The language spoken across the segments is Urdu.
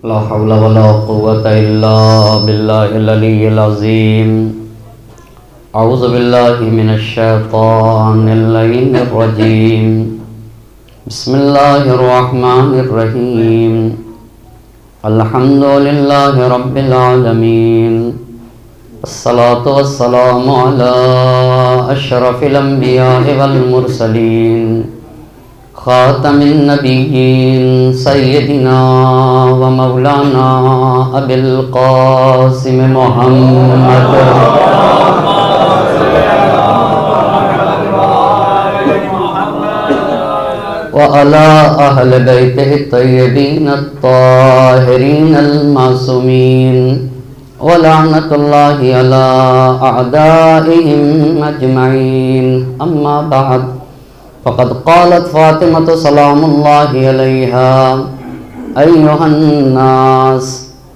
لا حول ولا قوة إلا بالله العلي العظيم. أعوذ بالله من الشيطان اللعين الرجيم. بسم الله الرحمن الرحيم. الحمد لله رب العالمين. الصلاة والسلام على أشرف الأنبياء والمرسلين خاتم النبيين سيدنا ومولانا أبي القاسم محمد وعلى أهل بيته الطيبين الطاهرين المعصومين ولعنة الله على أعدائهم أجمعين. أما بعد فقد قالت فاطمة سلام الله عليها: أيها الناس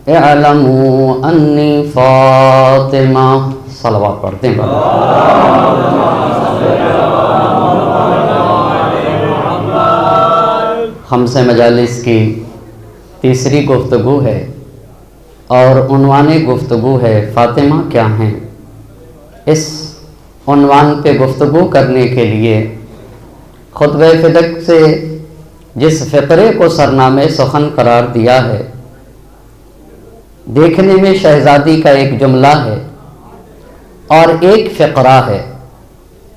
اعلموا أني فاطمة. صلوات پڑھتے ہیں. خمسہ مجالس کی تیسری گفتگو ہے اور عنوان گفتگو ہے فاطمہ کیا ہیں. اس عنوان پہ گفتگو کرنے کے لیے خطبہ فدق سے جس فقرے کو سرنامہ سخن قرار دیا ہے، دیکھنے میں شہزادی کا ایک جملہ ہے اور ایک فقرہ ہے،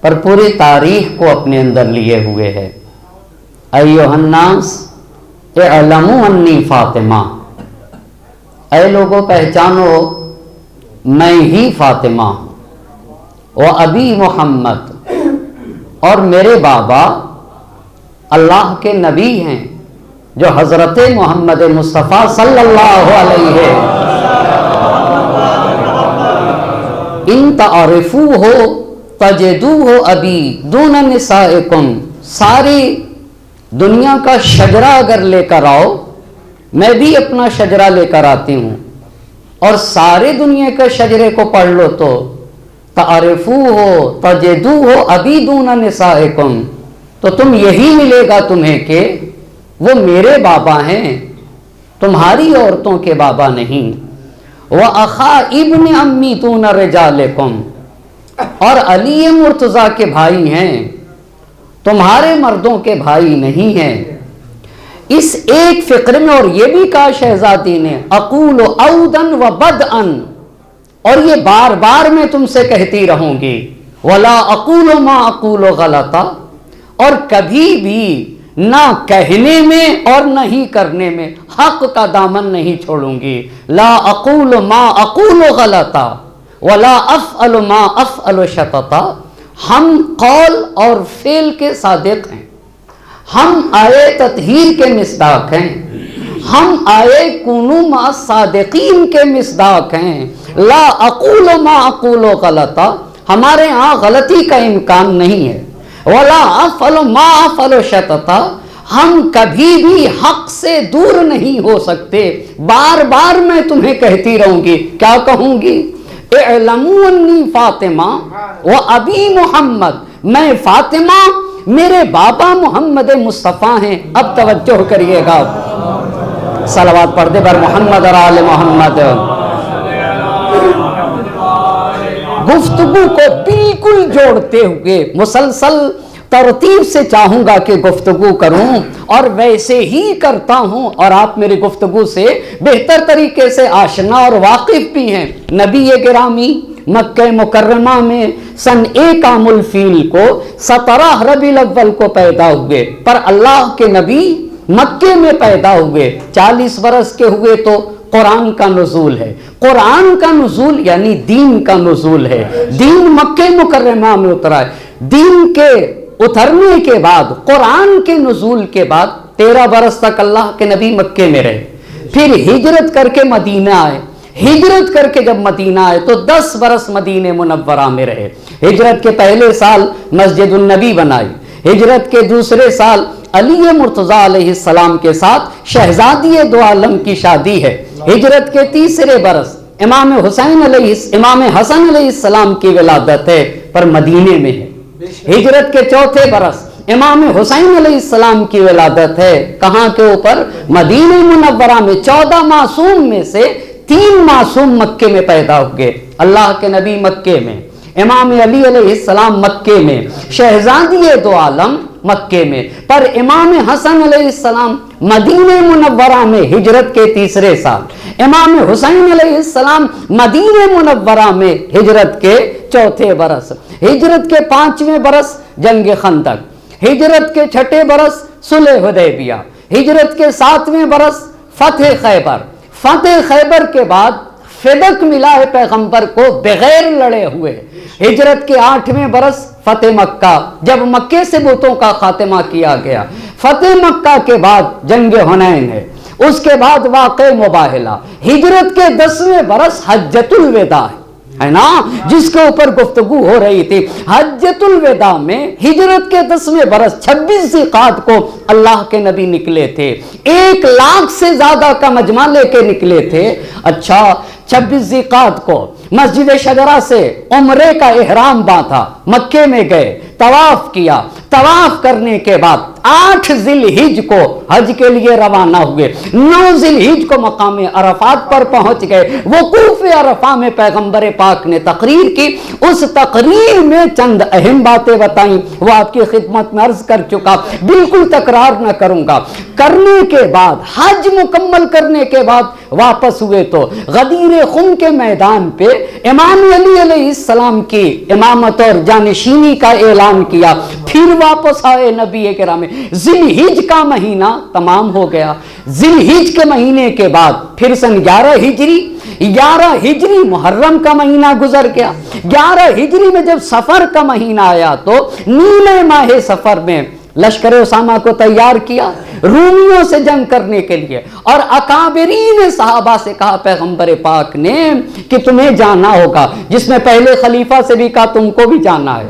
پر پوری تاریخ کو اپنے اندر لیے ہوئے ہے. ایھا الناس اعلموا انی فاطمہ، اے لوگوں پہچانو میں ہی فاطمہ، و ابی محمد، اور میرے بابا اللہ کے نبی ہیں جو حضرت محمد مصطفیٰ صلی اللہ علیہ ان تعرفوہ تجدوہ ابی دون نسائکم. ساری دنیا کا شجرہ اگر لے کر آؤ، میں بھی اپنا شجرہ لے کر آتی ہوں، اور سارے دنیا کے شجرے کو پڑھ لو تو تعرفوہ تجدوہ ابی دون نسائکم، تو تم یہی ملے گا تمہیں کہ وہ میرے بابا ہیں، تمہاری عورتوں کے بابا نہیں. وَأَخَا ابن امی دون رجالکم، اور علی مرتضیٰ کے بھائی ہیں، تمہارے مردوں کے بھائی نہیں ہیں. اس ایک فقرے میں اور یہ بھی کہا شہزادی نے: اقول عوداً و بدءاً، اور یہ بار بار میں تم سے کہتی رہوں گی، ولا اقول ما اقول غلطا، اور کبھی بھی نہ کہنے میں اور نہ ہی کرنے میں حق کا دامن نہیں چھوڑوں گی. لا اقول ما اقول غلطا ولا افعل ما افعل شططا. ہم قول اور فعل کے صادق ہیں، ہم آئے تطہیر کے مصداق ہیں، ہم آئے کونوا مع الصادقین کے مصداق ہیں. لا اقول ما اقول غلطا، ہمارے ہاں غلطی کا امکان نہیں ہے. ولا افعل ما افعل شططا، ہم کبھی بھی حق سے دور نہیں ہو سکتے. بار بار میں تمہیں کہتی رہوں گی. کیا کہوں گی؟ اعلموا انی فاطمہ و ابی محمد، میں فاطمہ، میرے بابا محمد مصطفیٰ ہیں. اب توجہ کریے گا، صلوات پڑھ دے بر محمد اور آل محمد. گفتگو کو بالکل جوڑتے ہوئے مسلسل ترتیب سے چاہوں گا کہ گفتگو کروں، اور ویسے ہی کرتا ہوں، اور آپ میری گفتگو سے بہتر طریقے سے آشنا اور واقف بھی ہیں. نبی گرامی مکہ مکرمہ میں سن 1 عام الفیل کو 17 ربیع الاول کو پیدا ہوئے، پر اللہ کے نبی مکے میں پیدا ہوئے. 40 برس کے ہوئے تو قرآن کا نزول ہے. قرآن کا نزول یعنی دین کا نزول ہے. دین مکہ مکرمہ میں اترا ہے. دین کے اترنے کے بعد، قرآن کے نزول کے بعد 13 برس تک اللہ کے نبی مکے میں رہے. پھر ہجرت کر کے مدینہ آئے. ہجرت کر کے جب مدینہ آئے تو 10 برس مدینہ منورہ میں رہے. ہجرت کے پہلے سال مسجد النبی بنائی. ہجرت کے دوسرے سال علی مرتضیٰ علیہ السلام کے ساتھ شہزادی دو عالم کی شادی ہے. ہجرت کے تیسرے برس امام حسن علیہ السلام کی ولادت ہے، پر مدینے میں ہے. ہجرت کے چوتھے برس امام حسین علیہ السلام کی ولادت ہے کہاں کے اوپر؟ مدینہ منورہ میں۔ 14 معصوم میں سے 3 معصوم مکے میں پیدا ہوئے، اللہ کے نبی مکے میں، امام علی علیہ السلام مکے میں، شہزادی دو عالم مکے میں، پر امام حسن علیہ السلام مدینہ منورہ میں ہجرت کے 3 سال، امام حسین علیہ السلام مدینہ منورہ میں ہجرت کے 4 برس، ہجرت کے 5ویں برس جنگ خندق، ہجرت کے 6 برس صلح حدیبیہ، ہجرت کے 7ویں برس فتح خیبر، فتح خیبر کے بعد فدق ملا ہے پیغمبر کو بغیر لڑے ہوئے، ہجرت کے 8ویں برس فتح مکہ، جب مکے سے بتوں کا خاتمہ کیا گیا، فتح مکہ کے بعد جنگ حنین ہے، اس کے بعد واقع مباہلہ، ہجرت کے 10ویں برس حجۃ الوداع ہے نا، جس کے اوپر گفتگو ہو رہی تھی۔ حجۃ الوداع میں ہجرت کے 10ویں برس 26 ذیقعد کو اللہ کے نبی نکلے تھے، 1 لاکھ سے زیادہ کا مجمع لے کے نکلے تھے۔ اچھا، 26 ذیقعد کو مسجد شجرہ سے عمرے کا احرام باندھا، مکے میں گئے، طواف کیا، طواف کرنے کے بعد 8 ذی الحجہ کو حج کے لیے روانہ ہوئے، 9 ذی الحجہ کو مقام عرفات پر پہنچ گئے، وقوف عرفہ میں پیغمبر پاک نے تقریر کی، اس تقریر میں چند اہم باتیں بتائیں، وہ آپ کی خدمت میں عرض کر چکا، بالکل تکرار نہ کروں گا۔ کرنے کے بعد حج مکمل کرنے کے بعد واپس ہوئے تو غدیر خم کے میدان پہ امام علی علیہ السلام کی امامت اور جانشینی کا اعلان کیا، پھر واپس آئے نبی کرام۔ ذی الحجہ کا مہینہ تمام ہو گیا، ذی الحجہ کے مہینے کے بعد پھر سن 11 ہجری محرم کا مہینہ گزر گیا، 11 ہجری میں جب سفر کا مہینہ آیا تو نیمے ماہ سفر میں لشکر اسامہ کو تیار کیا رومیوں سے جنگ کرنے کے لیے، اور اکابرین صحابہ سے کہا پیغمبر پاک نے کہ تمہیں جانا ہوگا، جس میں پہلے خلیفہ سے بھی کہا تم کو بھی جانا ہے،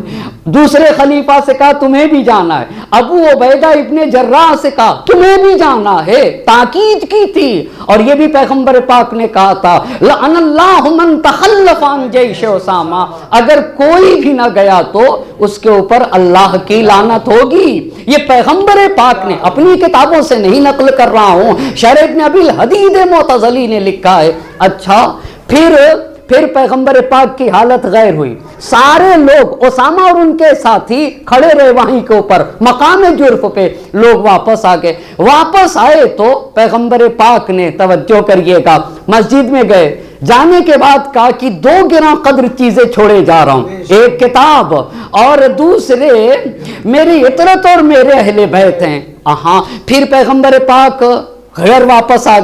دوسرے خلیفہ سے کہا تمہیں بھی جانا ہے، ابو عبیدہ ابن جراح سے کہا تمہیں بھی جانا ہے، تاکید کی تھی، اور یہ بھی پیغمبر پاک نے کہا تھا لعن اللہ من تخلف عن جیش اسامہ، اگر کوئی بھی نہ گیا تو اس کے اوپر اللہ کی لعنت ہوگی۔ یہ پیغمبر پاک نے اپنی کتابوں سے نہیں نقل کر رہا ہوں، شرح ابن ابی الحدید معتزلی نے لکھا ہے۔ اچھا، پھر پیغمبر پاک کی حالت غیر ہوئی، سارے لوگ اسامہ اور ان کے ساتھی کھڑے رہے وہیں کے اوپر مقام جرف پہ، لوگ واپس آ گئے، واپس آئے تو پیغمبر پاک نے توجہ کریے گا مسجد میں گئے، جانے کے بعد کہا کہ 2 گراں قدر چیزیں چھوڑے جا رہا ہوں، ایک کتاب اور دوسرے میری عطرت اور میرے اہل بیت ہیں۔ پھر پیغمبر پاک گھر واپس آ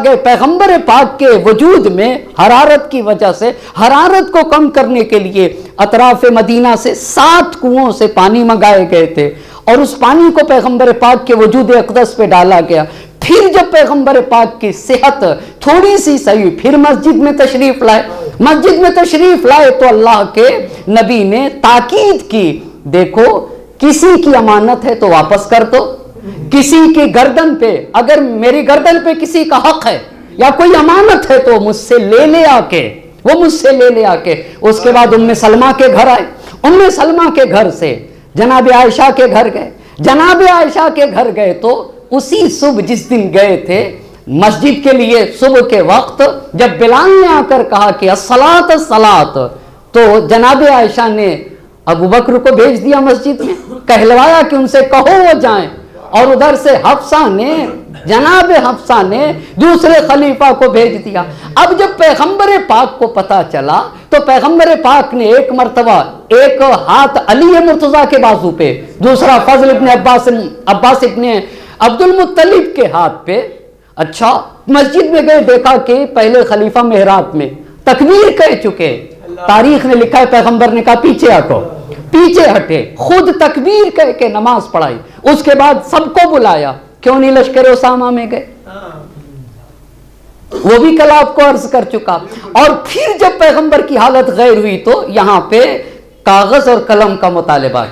گئے، پیغمبر پاک کے وجود میں حرارت کی وجہ سے حرارت کو کم کرنے کے لیے اطراف مدینہ سے 7 کنووں سے پانی منگائے گئے تھے، اور اس پانی کو پیغمبر پاک کے وجود اقدس پہ ڈالا گیا۔ پھر جب پیغمبر پاک کی صحت تھوڑی سی صحیح، پھر مسجد میں تشریف لائے تو اللہ کے نبی نے تاکید کی، دیکھو کسی کی امانت ہے تو واپس کر دو، کسی کی گردن پہ، اگر میری گردن پہ کسی کا حق ہے یا کوئی امانت ہے تو مجھ سے لے لے آ کے۔ اس کے بعد ام سلمہ کے گھر آئے، ام سلمہ کے گھر سے جناب عائشہ کے گھر گئے تو اسی صبح جس دن گئے تھے مسجد کے لیے، صبح کے وقت جب بلال نے آ کر کہا کہ الصلاۃ الصلاۃ، تو جناب عائشہ نے ابو بکر کو بھیج دیا مسجد میں، کہلوایا کہ ان سے کہو وہ جائیں، اور ادھر سے جناب حفصہ نے دوسرے خلیفہ کو بھیج دیا۔ اب جب پیغمبر پاک کو پتا چلا تو پیغمبر پاک نے ایک مرتبہ ایک ہاتھ علی مرتضیٰ کے بازو پہ، دوسرا فضل ابن عباس ابن عبد المطلب کے ہاتھ پہ۔ اچھا، مسجد میں گئے، دیکھا کہ پہلے خلیفہ محراب میں تکبیر کہہ چکے، تاریخ نے لکھا ہے پیغمبر نے کہا پیچھے ہٹے، خود تکبیر کہہ کے نماز پڑھائی، اس کے بعد سب کو بلایا، کیوں نہیں لشکر اسامہ میں گئے؟ وہ بھی کل آپ کو عرض کر چکا۔ اور پھر جب پیغمبر کی حالت غیر ہوئی تو یہاں پہ کاغذ اور قلم کا مطالبہ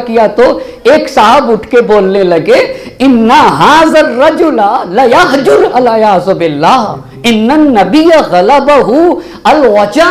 کیا تو ایک صاحب اٹھ کے بولنے لگے، ان ھذا الرجل لیہجر علیاذ باللہ ان النبی غلبہ الوجع۔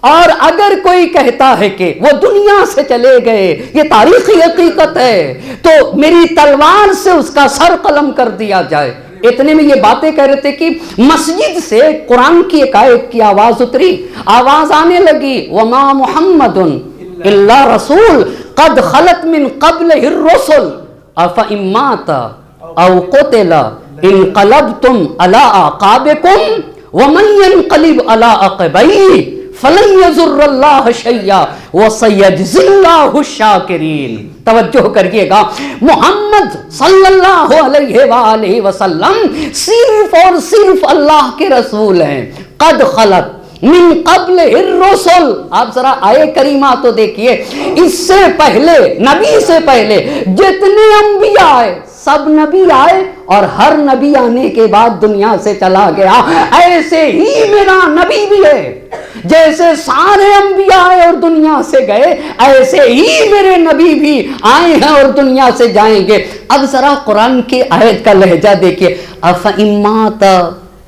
اور اگر کوئی کہتا ہے کہ وہ دنیا سے چلے گئے، یہ تاریخی حقیقت ہے، تو میری تلوار سے اس کا سر قلم کر دیا جائے۔ اتنے میں یہ باتیں کہہ رہے تھے کہ مسجد سے قرآن کی ایک آیت کی آواز اتری، آواز آنے لگی، وما محمد الا رسول قد خلت من قبلہ الرسل افإن مات او قتل انقلبتم علی اعقابکم ومن ينقلب علی عقبیہ فلن یضر اللہ شیئا وسیجزی اللہ الشاکرین۔ توجہ کریے گا، محمد صلی اللہ علیہ وآلہ وسلم صرف اور صرف اللہ کے رسول ہیں۔ قد خلت من قبل الرسل، آپ ذرا آئے کریمہ تو دیکھیے، اس سے پہلے، نبی سے پہلے جتنے انبیاء آئے سب نبی آئے اور ہر نبی آنے کے بعد دنیا سے چلا گیا، ایسے ہی میرا نبی بھی ہے۔ جیسے سارے انبیاء آئے اور دنیا سے گئے، ایسے ہی میرے نبی بھی آئے ہیں اور دنیا سے جائیں گے۔ اب ذرا قرآن کی آیت کا لہجہ دیکھیے، أَفَإِن مَاتَ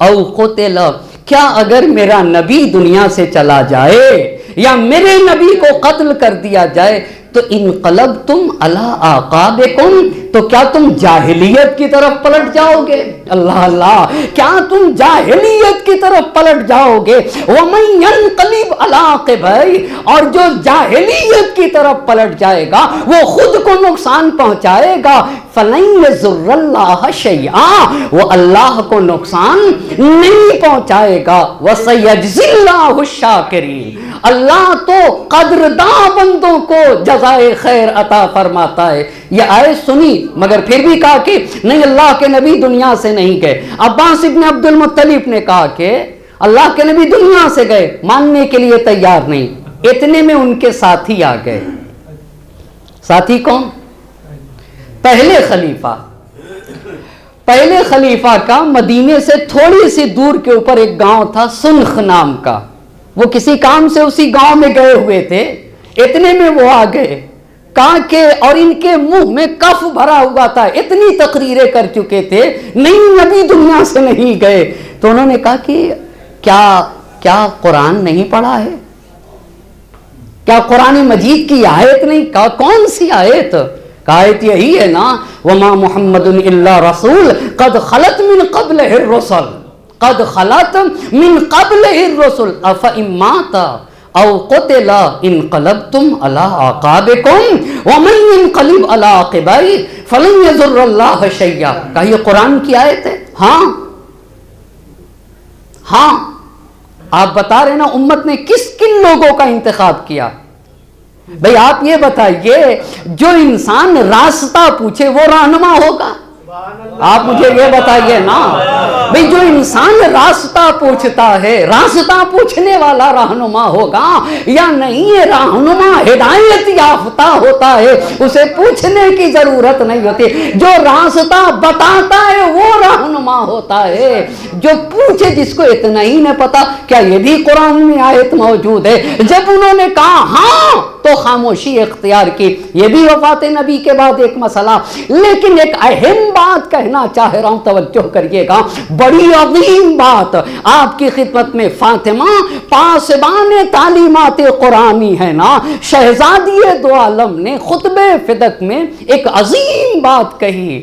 أَوْ قُتِلَ، کیا اگر میرا نبی دنیا سے چلا جائے یا میرے نبی کو قتل کر دیا جائے تو انقلبتم علی اعقابکم، تو کیا تم جاہلیت کی طرف پلٹ جاؤ گے؟ اللہ اللہ، کیا تم جاہلیت کی طرف پلٹ جاؤ گے؟ ومن ینقلب علی عقبیہ، اور جو جاہلیت کی طرف پلٹ جائے گا وہ خود کو نقصان پہنچائے گا۔ فلن یضر اللہ شیئا، وہ اللہ کو نقصان نہیں پہنچائے گا۔ وسیجزی اللہ الشاکرین، اللہ تو قدرداں بندوں کو جزائے خیر عطا فرماتا ہے۔ یہ آیت سنی مگر پھر بھی کہا کہ نہیں، اللہ کے نبی دنیا سے نہیں گئے۔ عباس ابن عبد المطلب نے کہا کہ اللہ کے نبی دنیا سے گئے، ماننے کے لیے تیار نہیں۔ اتنے میں ان کے ساتھی آ گئے۔ ساتھی کون؟ پہلے خلیفہ کا مدینے سے تھوڑی سی دور کے اوپر ایک گاؤں تھا سنخ نام کا، وہ کسی کام سے اسی گاؤں میں گئے ہوئے تھے۔ اتنے میں وہ آ گئے، کہا کہ، اور ان کے منہ میں کف بھرا ہوا تھا، اتنی تقریریں کر چکے تھے، نہیں نبی دنیا سے نہیں گئے۔ تو انہوں نے کہا کہ کیا قرآن نہیں پڑھا ہے؟ کیا قرآن مجید کی آیت نہیں؟ کہا کون سی آیت؟ آیت یہی ہے نا، وما محمد الا رسول قد خلت من قبلہ الرسل، قد خلت من قبلہ الرسل افإن مات او قتل انقلبتم علی اعقابکم ومن ينقلب علی عقبیہ فلن یضر اللہ شیئا۔ کہا یہ قرآن کی آیت ہے؟ ہاں، آپ بتا رہے نا امت نے کن لوگوں کا انتخاب کیا؟ بھئی آپ یہ بتائیے، جو انسان راستہ پوچھے وہ رہنما ہوگا؟ آپ مجھے یہ بتائیے نا، بھئی جو انسان راستہ پوچھتا ہے، راستہ پوچھنے والا رہنما ہوگا یا نہیں؟ یہ رہنما ہدایت یافتہ ہوتا ہے، اسے پوچھنے کی ضرورت نہیں ہوتی۔ جو راستہ بتاتا ہے وہ رہنما ہوتا ہے، جو پوچھے جس کو اتنا ہی نہیں پتا کیا یہ بھی قرآن میں آیت موجود ہے؟ جب انہوں نے کہا ہاں تو خاموشی اختیار کی۔ یہ بھی وفات نبی کے بعد ایک مسئلہ، لیکن ایک اہم بات کہنا چاہ رہا ہوں، توجہ کریے گا، بڑی عظیم بات آپ کی خدمت میں۔ فاطمہ پاسبان تعلیمات قرآنی ہے نا، شہزادی دو عالم نے خطبہ فدق میں ایک عظیم بات کہی۔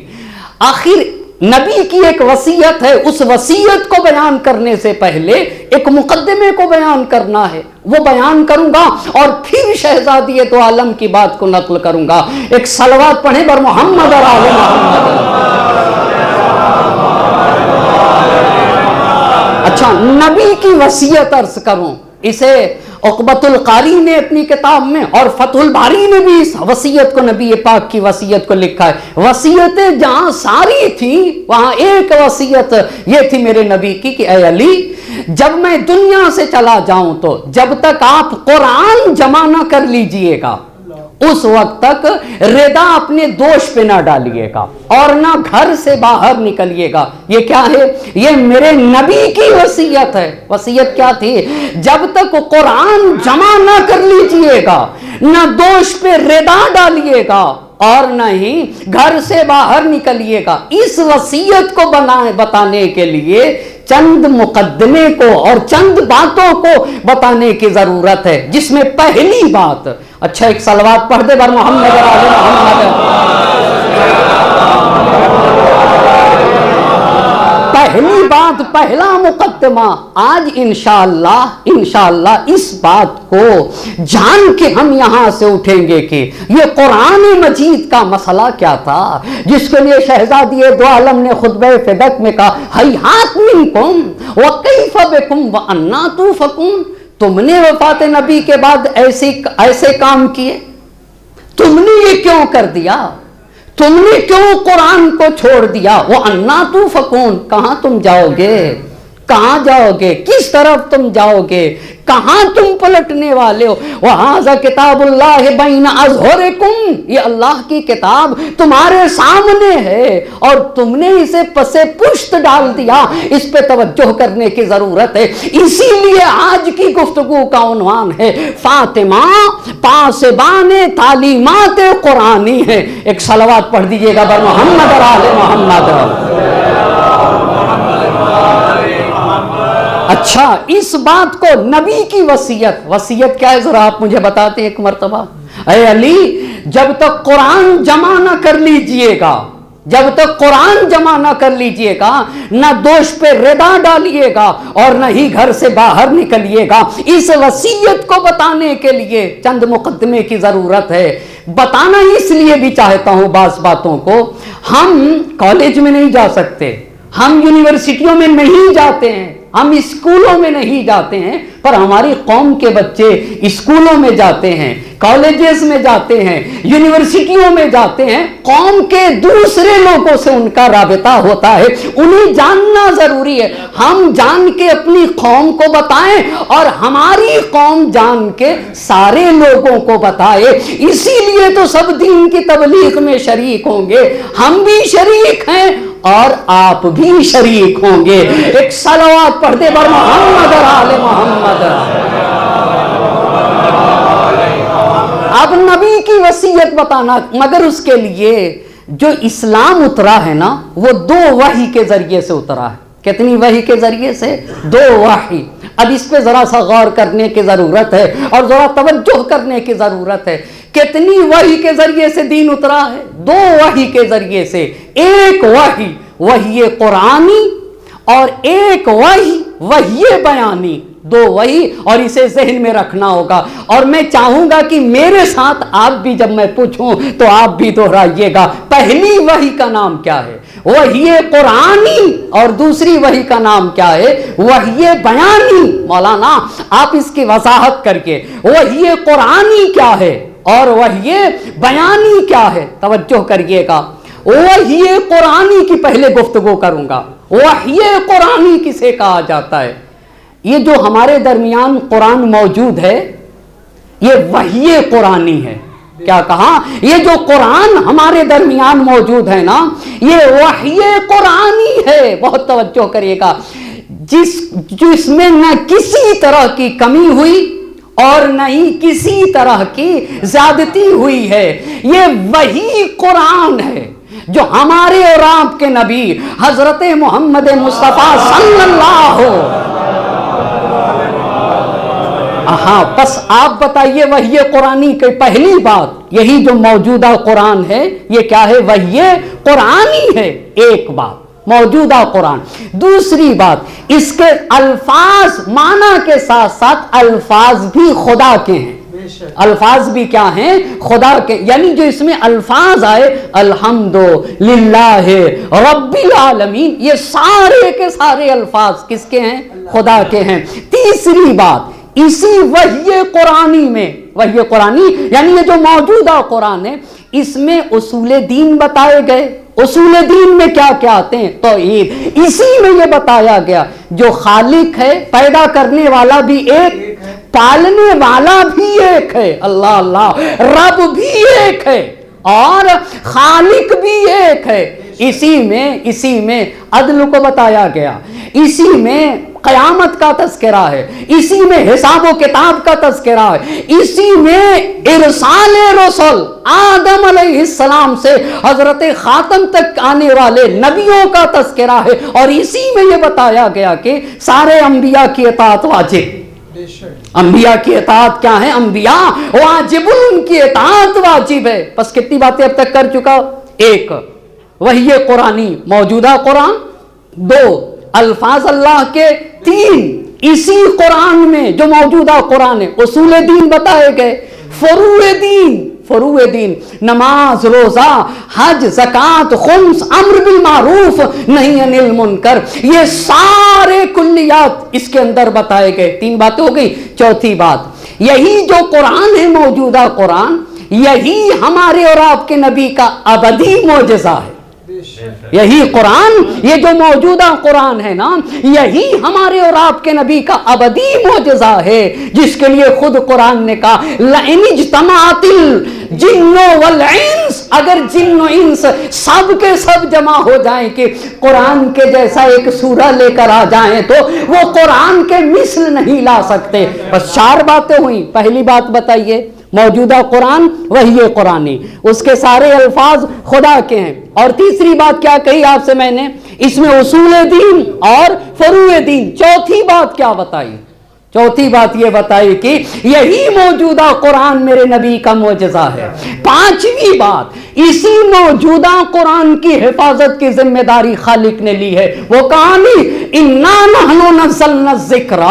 آخر نبی کی ایک وصیت ہے، اس وصیت کو بیان کرنے سے پہلے ایک مقدمے کو بیان کرنا ہے، وہ بیان کروں گا اور پھر شہزادی دو عالم کی بات کو نقل کروں گا۔ ایک صلوات پڑھیں بر محمد اور آل محمد۔ اچھا، نبی کی وصیت عرض کروں، اسے عقبۃ القاری نے اپنی کتاب میں اور فتح الباری نے بھی اس وصیت کو، نبی پاک کی وصیت کو لکھا ہے۔ وصیتیں جہاں ساری تھی وہاں ایک وصیت یہ تھی میرے نبی کی کہ اے علی، جب میں دنیا سے چلا جاؤں تو جب تک آپ قرآن جمع نہ کر لیجئے گا اس وقت تک ردا اپنے دوش پہ نہ ڈالیے گا اور نہ گھر سے باہر نکلیے گا۔ یہ کیا ہے؟ یہ میرے نبی کی وصیت ہے۔ وصیت کیا تھی؟ جب تک قرآن جمع نہ کر لیجئے گا، نہ دوش پہ ردا ڈالیے گا اور نہیں گھر سے باہر نکلیے گا۔ اس وصیت کو بتانے کے لیے چند مقدمے کو اور چند باتوں کو بتانے کی ضرورت ہے، جس میں پہلی بات، اچھا ایک صلوات پڑھ دے بر محمد و آل محمد۔ پہلی بات، پہلا مقدمہ، آج انشاءاللہ اس بات کو جان کے ہم یہاں سے اٹھیں گے کہ یہ قرآن مجید کا مسئلہ کیا تھا، جس کے لیے شہزادی دو عالم نے خطبہ فدق میں کہا ہیہات منکم وکیف بکم وانا توفکون۔ تم نے وفات نبی کے بعد ایسے کام کیے، تم نے یہ کیوں کر دیا، تم نے کیوں قرآن کو چھوڑ دیا؟ وَأَنَّا تُوفَكُونَ، کہاں تم جاؤ گے، کہاں جاؤ گے، کس طرف تم جاؤ گے، کہاں تم پلٹنے والے ہو؟ وَهَذَا كِتَابُ اللَّهِ بَيْنَ أَظْهُرِكُمْ، یہ اللہ کی کتاب تمہارے سامنے ہے اور تم نے اسے پسے پشت ڈال دیا۔ اس پہ توجہ کرنے کی ضرورت ہے، اسی لیے آج کی گفتگو کا عنوان ہے فاطمہ پاسبان تعلیمات قرآنی ہے۔ ایک صلوات پڑھ دیجئے گا بر محمد اور آل محمد۔ اچھا، اس بات کو نبی کی وصیت کیا ہے ذرا آپ مجھے بتاتے ایک مرتبہ۔ اے علی، جب تک قرآن جمع نہ کر لیجئے گا، جب تک قرآن جمع نہ کر لیجئے گا، نہ دوش پہ ردا ڈالیے گا اور نہ ہی گھر سے باہر نکلیے گا۔ اس وصیت کو بتانے کے لیے چند مقدمے کی ضرورت ہے۔ بتانا اس لیے بھی چاہتا ہوں بعض باتوں کو، ہم کالج میں نہیں جا سکتے، ہم یونیورسٹیوں میں نہیں جاتے ہیں، ہم اسکولوں میں نہیں جاتے ہیں، پر ہماری قوم کے بچے اسکولوں میں جاتے ہیں، کالجز میں جاتے ہیں، یونیورسٹیوں میں جاتے ہیں، قوم کے دوسرے لوگوں سے ان کا رابطہ ہوتا ہے، انہیں جاننا ضروری ہے۔ ہم جان کے اپنی قوم کو بتائیں اور ہماری قوم جان کے سارے لوگوں کو بتائے۔ اسی لیے تو سب دین کی تبلیغ میں شریک ہوں گے، ہم بھی شریک ہیں اور آپ بھی شریک ہوں گے۔ ایک صلوات پڑھ دے بر محمد اور آل محمد۔ اب نبی کی وصیت بتانا، مگر اس کے لیے جو اسلام اترا ہے نا، وہ دو وحی کے ذریعے سے اترا ہے۔ کتنی وحی کے ذریعے سے؟ دو وحی۔ اب اس پہ ذرا سا غور کرنے کی ضرورت ہے اور ذرا توجہ کرنے کی ضرورت ہے۔ کتنی وحی کے ذریعے سے دین اترا ہے؟ دو وحی کے ذریعے سے۔ ایک وحی قرآنی اور ایک وحی بیانی، دو وحی، اور اسے ذہن میں رکھنا ہوگا۔ اور میں چاہوں گا کہ میرے ساتھ آپ بھی جب میں پوچھوں تو آپ بھی دہرائیے گا۔ پہلی وحی کا نام کیا ہے؟ وحی قرآنی، اور دوسری وحی کا نام کیا ہے؟ وحی بیانی۔ مولانا آپ اس کی وضاحت کر کے، وحی قرآنی کیا ہے اور وحی بیانی کیا ہے، توجہ کریے گا۔ وحی قرآنی کی پہلے گفتگو کروں گا۔ وحی قرآنی کسے کہا جاتا ہے؟ یہ جو ہمارے درمیان قرآن موجود ہے، یہ وحی قرآنی ہے۔ کیا کہا؟ یہ جو قرآن ہمارے درمیان موجود ہے نا، یہ وحی قرآنی ہے۔ بہت توجہ کریے گا، جس میں نہ کسی طرح کی کمی ہوئی اور نہ ہی کسی طرح کی زیادتی ہوئی ہے۔ یہ وحی قرآن ہے جو ہمارے اور آپ کے نبی حضرت محمد مصطفیٰ صلی اللہ ہاں، پس آپ بتائیے وحی قرآنی کی پہلی بات، یہی جو موجودہ قرآن ہے یہ کیا ہے؟ وحی قرآنی ہے۔ ایک بات موجودہ قرآن۔ دوسری بات، اس کے الفاظ معنی کے ساتھ ساتھ الفاظ بھی خدا کے ہیں۔ الفاظ بھی کیا ہیں؟ خدا کے، یعنی جو اس میں الفاظ آئے الحمدللہ رب العالمین، یہ سارے کے سارے الفاظ کس کے ہیں؟ خدا کے ہیں۔ تیسری بات، اسی وحی قرآنی میں، وحی قرآنی یعنی یہ جو موجودہ قرآن ہے، اس میں اصول دین بتائے گئے۔ اصول دین میں کیا کیا آتے ہیں؟ توحید۔ اسی میں یہ بتایا گیا جو خالق ہے، پیدا کرنے والا بھی ایک، پالنے والا بھی ایک ہے، اللہ اللہ، رب بھی ایک ہے اور خالق بھی ایک ہے۔ اسی میں عدل کو بتایا گیا، اسی میں قیامت کا تذکرہ ہے، اسی میں حساب و کتاب کا تذکرہ ہے، اسی میں ارسال رسول آدم علیہ السلام سے حضرت خاتم تک آنے والے نبیوں کا تذکرہ ہے، اور اسی میں یہ بتایا گیا کہ سارے انبیاء کی اطاعت واجب۔ انبیاء کی اطاعت کیا ہے؟ انبیاء واجب، ان کی اطاعت واجب ہے۔ بس کتنی باتیں اب تک کر چکا؟ ایک وحی قرآنی، موجودہ قرآن، دو الفاظ اللہ کے، تین اسی قرآن میں جو موجودہ قرآن ہے اصول دین بتائے گئے، فروع دین، نماز، روزہ، حج، زکوٰۃ، خمس، امر بالمعروف، نہی عن المنکر، یہ سارے کلیات اس کے اندر بتائے گئے۔ تین باتیں ہو گئی۔ چوتھی بات، یہی جو قرآن ہے موجودہ قرآن، یہی ہمارے اور آپ کے نبی کا ابدی معجزہ ہے۔ یہی قرآن، یہ جو موجودہ قرآن ہے نا، یہی ہمارے اور آپ کے نبی کا ابدی معجزہ ہے، جس کے لیے خود قرآن نے کہا لَإِنِ اجْتَمَعَتِ الْجِنُّ وَالْإِنسُ، اگر جن و انس سب کے سب جمع ہو جائیں کہ قرآن کے جیسا ایک سورہ لے کر آ جائیں تو وہ قرآن کے مثل نہیں لا سکتے۔ بس چار باتیں ہوئیں۔ پہلی بات بتائیے، موجودہ قرآن وحی قرآنی، اس کے سارے الفاظ خدا کے ہیں۔ اور تیسری بات کیا کہی آپ سے میں نے؟ اس میں اصول دین اور فروع دین۔ چوتھی بات کیا بتائی؟ چوتھی بات یہ بتائی کہ یہی موجودہ قرآن میرے نبی کا معجزہ ہے۔ پانچویں بات، اسی موجودہ قرآن کی حفاظت کی ذمہ داری خالق نے لی ہے۔ وہ کہانی اِنَّا نَحْنُ نَزَّلْنَا الذِّکْرَ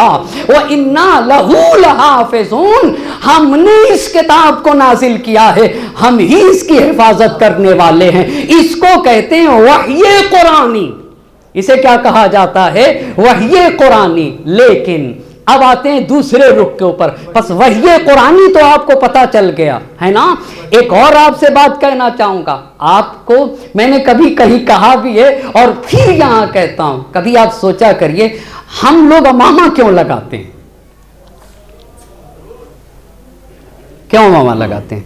وَإِنَّا لَهُ لَحَافِظُونَ، ہم نے اس کتاب کو نازل کیا ہے، ہم ہی اس کی حفاظت کرنے والے ہیں۔ اس کو کہتے ہیں وحی قرآنی۔ اسے کیا کہا جاتا ہے؟ وحی قرآنی۔ لیکن اب آتے ہیں دوسرے رخ کے اوپر۔ بس وحی قرآنی تو آپ کو پتا چل گیا ہے نا۔ ایک اور آپ سے بات کہنا چاہوں گا، آپ کو میں نے کبھی کہیں کہا بھی ہے اور پھر یہاں کہتا ہوں، کبھی آپ سوچا کریے ہم لوگ امامہ کیوں لگاتے ہیں؟ کیوں امامہ لگاتے ہیں؟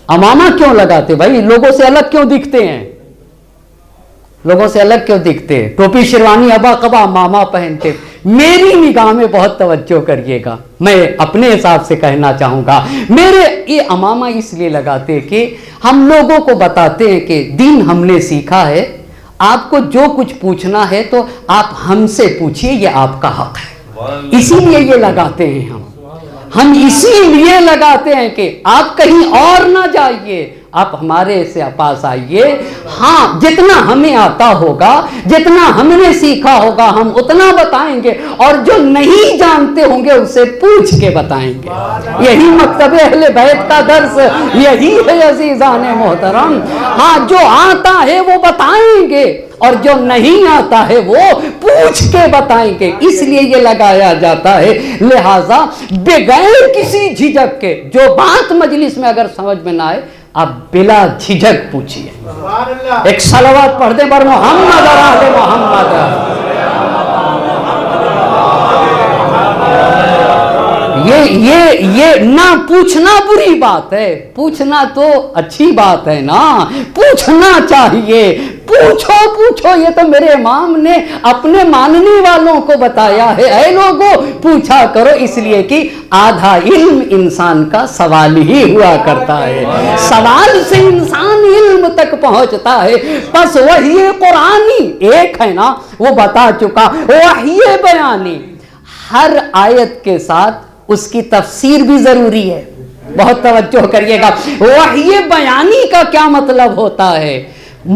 امامہ کیوں لگاتے بھائی؟ لوگوں سے الگ کیوں دکھتے ہیں؟ لوگوں سے الگ کیوں دکھتے ہیں؟ ٹوپی شیروانی ابا قبا امامہ پہنتے۔ میری نگاہ میں بہت توجہ کریے گا، میں اپنے حساب سے کہنا چاہوں گا، میرے یہ امامہ اس لیے لگاتے کہ ہم لوگوں کو بتاتے ہیں کہ دین ہم نے سیکھا ہے، آپ کو جو کچھ پوچھنا ہے تو آپ ہم سے پوچھئے، یہ آپ کا حق ہے۔ اسی لیے یہ لگاتے ہیں ہم اسی لیے لگاتے ہیں کہ آپ کہیں اور نہ جائیے، آپ ہمارے سے پاس آئیے۔ ہاں جتنا ہمیں آتا ہوگا، جتنا ہم نے سیکھا ہوگا ہم اتنا بتائیں گے، اور جو نہیں جانتے ہوں گے اسے پوچھ کے بتائیں گے۔ یہی مکتب اہل بیت کا درس یہی ہے عزیزان محترم۔ ہاں جو آتا ہے وہ بتائیں گے، اور جو نہیں آتا ہے وہ پوچھ کے بتائیں گے، اس لیے یہ لگایا جاتا ہے۔ لہٰذا بغیر کسی جھجک کے جو بات مجلس میں اگر سمجھ میں نہ آئے، آپ بلا جھجک پوچھئے۔ ایک صلوات پڑھ دیں بر محمد اور آل محمد۔ یہ نہ پوچھنا بری بات ہے، پوچھنا تو اچھی بات ہے نا، پوچھنا چاہیے۔ پوچھو، یہ تو میرے امام نے اپنے ماننے والوں کو بتایا ہے، اے لوگوں پوچھا کرو، اس لیے کہ آدھا علم انسان کا سوال ہی ہوا کرتا ہے، سوال سے انسان علم تک پہنچتا ہے۔ بس وحی قرآنی ایک ہے نا، وہ بتا چکا۔ وحی بیانی، ہر آیت کے ساتھ اس کی تفسیر بھی ضروری ہے، بہت توجہ کریے گا۔ وحی بیانی کا کیا مطلب ہوتا ہے؟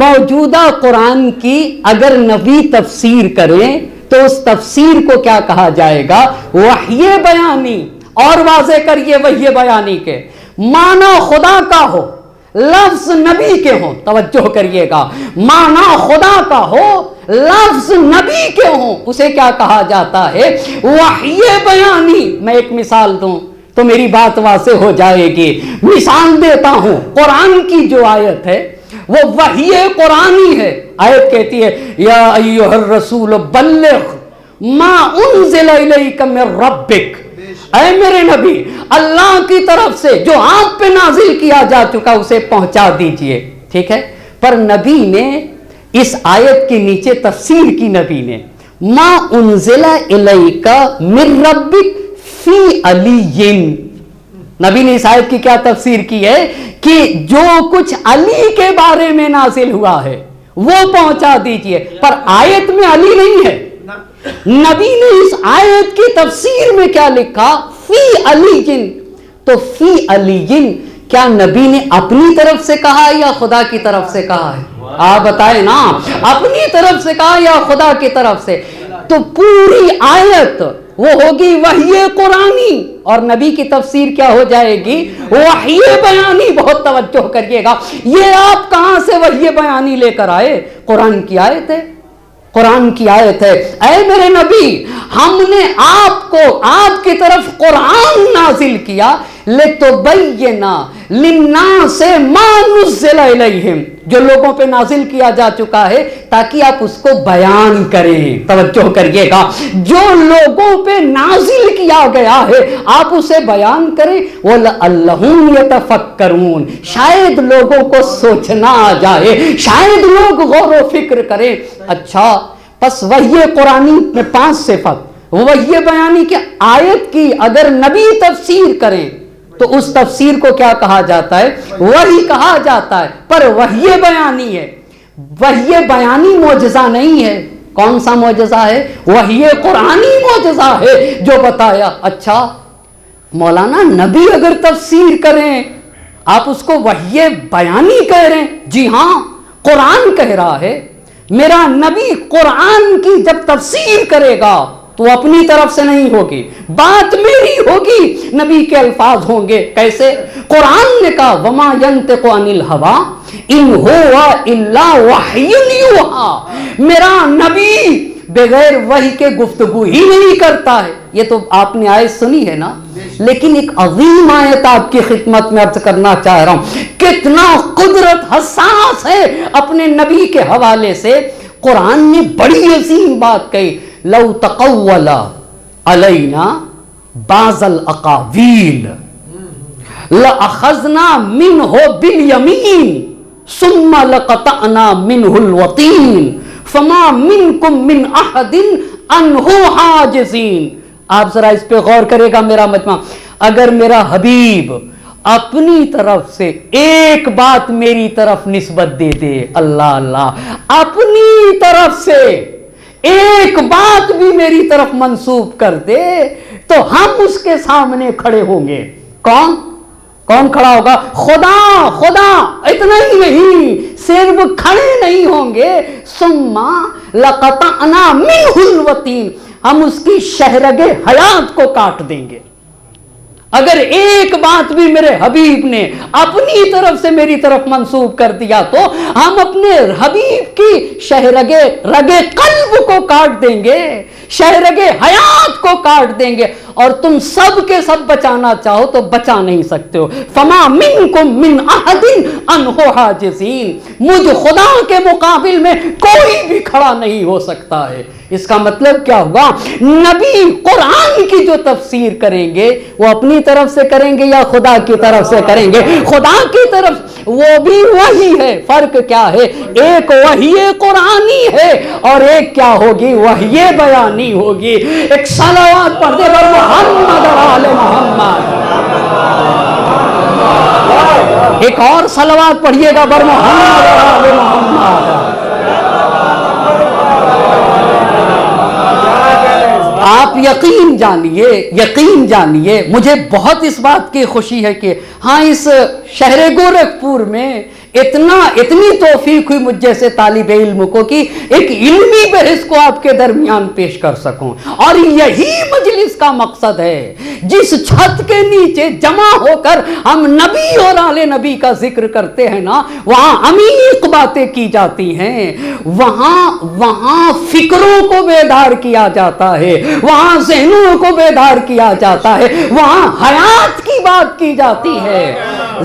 موجودہ قرآن کی اگر نبی تفسیر کریں تو اس تفسیر کو کیا کہا جائے گا؟ وحی بیانی۔ اور واضح کریے وحی بیانی کے معنی خدا کا ہو، لفظ نبی کے ہوں، توجہ کریے گا، معنی خدا کا ہو، لفظ نبی کے ہوں، اسے کیا کہا جاتا ہے؟ وحی بیانی۔ میں ایک مثال دوں تو میری بات واضح ہو جائے گی۔ مثال دیتا ہوں، قرآن کی جو آیت ہے وہ وحی قرآنی ہے۔ آیت کہتی ہے یا ایھا الرسول بلغ ما انزل الیک من ربک، اے میرے نبی اللہ کی طرف سے جو آپ پہ نازل کیا جا چکا اسے پہنچا دیجئے، ٹھیک ہے؟ پر نبی نے اس آیت کے نیچے تفسیر کی، نبی نے ما انزل الیک من ربک فی علی. نبی نے اس آیت کی کیا تفسیر کی ہے کہ جو کچھ علی کے بارے میں نازل ہوا ہے وہ پہنچا دیجئے، پر آیت میں علی نہیں ہے. نبی نے اس آیت کی تفسیر میں کیا لکھا؟ فی علی جن. تو فی علی جن کیا نبی نے اپنی طرف سے کہا یا خدا کی طرف سے کہا ہے؟ آپ بتائیں نا، اپنی طرف سے کہا یا خدا کی طرف سے؟ تو پوری آیت وہ ہوگی وحی قرآنی، اور نبی کی تفسیر کیا ہو جائے گی؟ وحی بیانی. بہت توجہ کریے گا، یہ آپ کہاں سے وحی بیانی لے کر آئے؟ قرآن کی آیت ہے، قرآن کی آیت ہے. اے میرے نبی، ہم نے آپ کو آپ کی طرف قرآن نازل کیا لِتُبَيِّنَ لِلنَّاسِ مَا نُزِّلَ إِلَيْهِمْ، جو لوگوں پہ نازل کیا جا چکا ہے تاکہ آپ اس کو بیان کریں. توجہ کریے گا، جو لوگوں پہ نازل کیا گیا ہے آپ اسے بیان کریں. وَلَعَلَّهُمْ يَتَفَكَّرُونَ، شاید لوگوں کو سوچنا آ جائے، شاید لوگ غور و فکر کریں. اچھا، پس وحی قرآنی میں 5 صفت وحی بیانی کی آیت کی اگر نبی تفسیر کریں تو اس تفسیر کو کیا کہا جاتا ہے؟ وحی کہا جاتا ہے. پر وحی بیانی ہے، وحی بیانی معجزہ نہیں ہے. کون سا معجزہ ہے؟ وحی قرآنی معجزہ ہے جو بتایا. اچھا مولانا، نبی اگر تفسیر کریں آپ اس کو وحی بیانی کہہ رہے ہیں؟ جی ہاں، قرآن کہہ رہا ہے. میرا نبی قرآن کی جب تفسیر کرے گا تو اپنی طرف سے نہیں ہوگی، بات میری ہوگی، نبی کے الفاظ ہوں گے. کیسے؟ قرآن نے کہا وما ينطق عن الهوى ان هو الا وحی یوحی. میرا نبی بغیر وحی کے گفتگو ہی نہیں کرتا ہے. یہ تو آپ نے آیت سنی ہے نا، لیکن ایک عظیم آیت آپ کی خدمت میں عرض کرنا چاہ رہا ہوں. کتنا قدرت حساس ہے اپنے نبی کے حوالے سے. قرآن نے بڑی عظیم بات کہی، لو تقول علینا بعض الاقاویل لأخذنا منه باليمین ثم لقطعنا منه الوتین فما منکم من احد عنہ حاجزین. آپ ذرا اس پہ غور کرے گا میرا مجمع. اگر میرا حبیب اپنی طرف سے ایک بات میری طرف نسبت دے دے، اللہ اللہ، اپنی طرف سے ایک بات بھی میری طرف منسوب کر دے تو ہم اس کے سامنے کھڑے ہوں گے. کون کون کھڑا ہوگا؟ خدا. خدا اتنا ہی نہیں، صرف کھڑے نہیں ہوں گے، ثم لقطعنا منہ الوتین، ہم اس کی شہرگ حیات کو کاٹ دیں گے. اگر ایک بات بھی میرے حبیب نے اپنی طرف سے میری طرف منسوب کر دیا تو ہم اپنے حبیب کی شہرگ قلب کو کاٹ دیں گے، شہرگ حیات کو کاٹ دیں گے، اور تم سب کے سب بچانا چاہو تو بچا نہیں سکتے ہو. فما منکم من احد عنہ حاجزین، مجھ خدا کے مقابل میں کوئی بھی کھڑا نہیں ہو سکتا ہے. اس کا مطلب کیا ہوا؟ نبی قرآن کی جو تفسیر کریں گے وہ اپنی طرف سے کریں گے یا خدا کی طرف سے کریں گے؟ خدا کی طرف، وہ بھی وحی ہے. فرق کیا ہے؟ ایک وحی قرآنی ہے اور ایک کیا ہوگی؟ وحی بیانی ہوگی. ایک صلوات پڑھ دے بر محمد و آل محمد. ایک اور صلوات پڑھیے گا بر محمد و آل محمد. آپ یقین جانیے مجھے بہت اس بات کی خوشی ہے کہ ہاں اس شہر گورکھپور میں اتنی توفیق ہوئی مجھ جیسے طالب علم کو کہ ایک علمی بحث کو آپ کے درمیان پیش کر سکوں. اور یہی مجلس کا مقصد ہے. جس چھت کے نیچے جمع ہو کر ہم نبی اور آل نبی کا ذکر کرتے ہیں نا، وہاں عمیق باتیں کی جاتی ہیں، وہاں فکروں کو بیدار کیا جاتا ہے، وہاں ذہنوں کو بیدار کیا جاتا ہے، وہاں حیات کی بات کی جاتی ہے.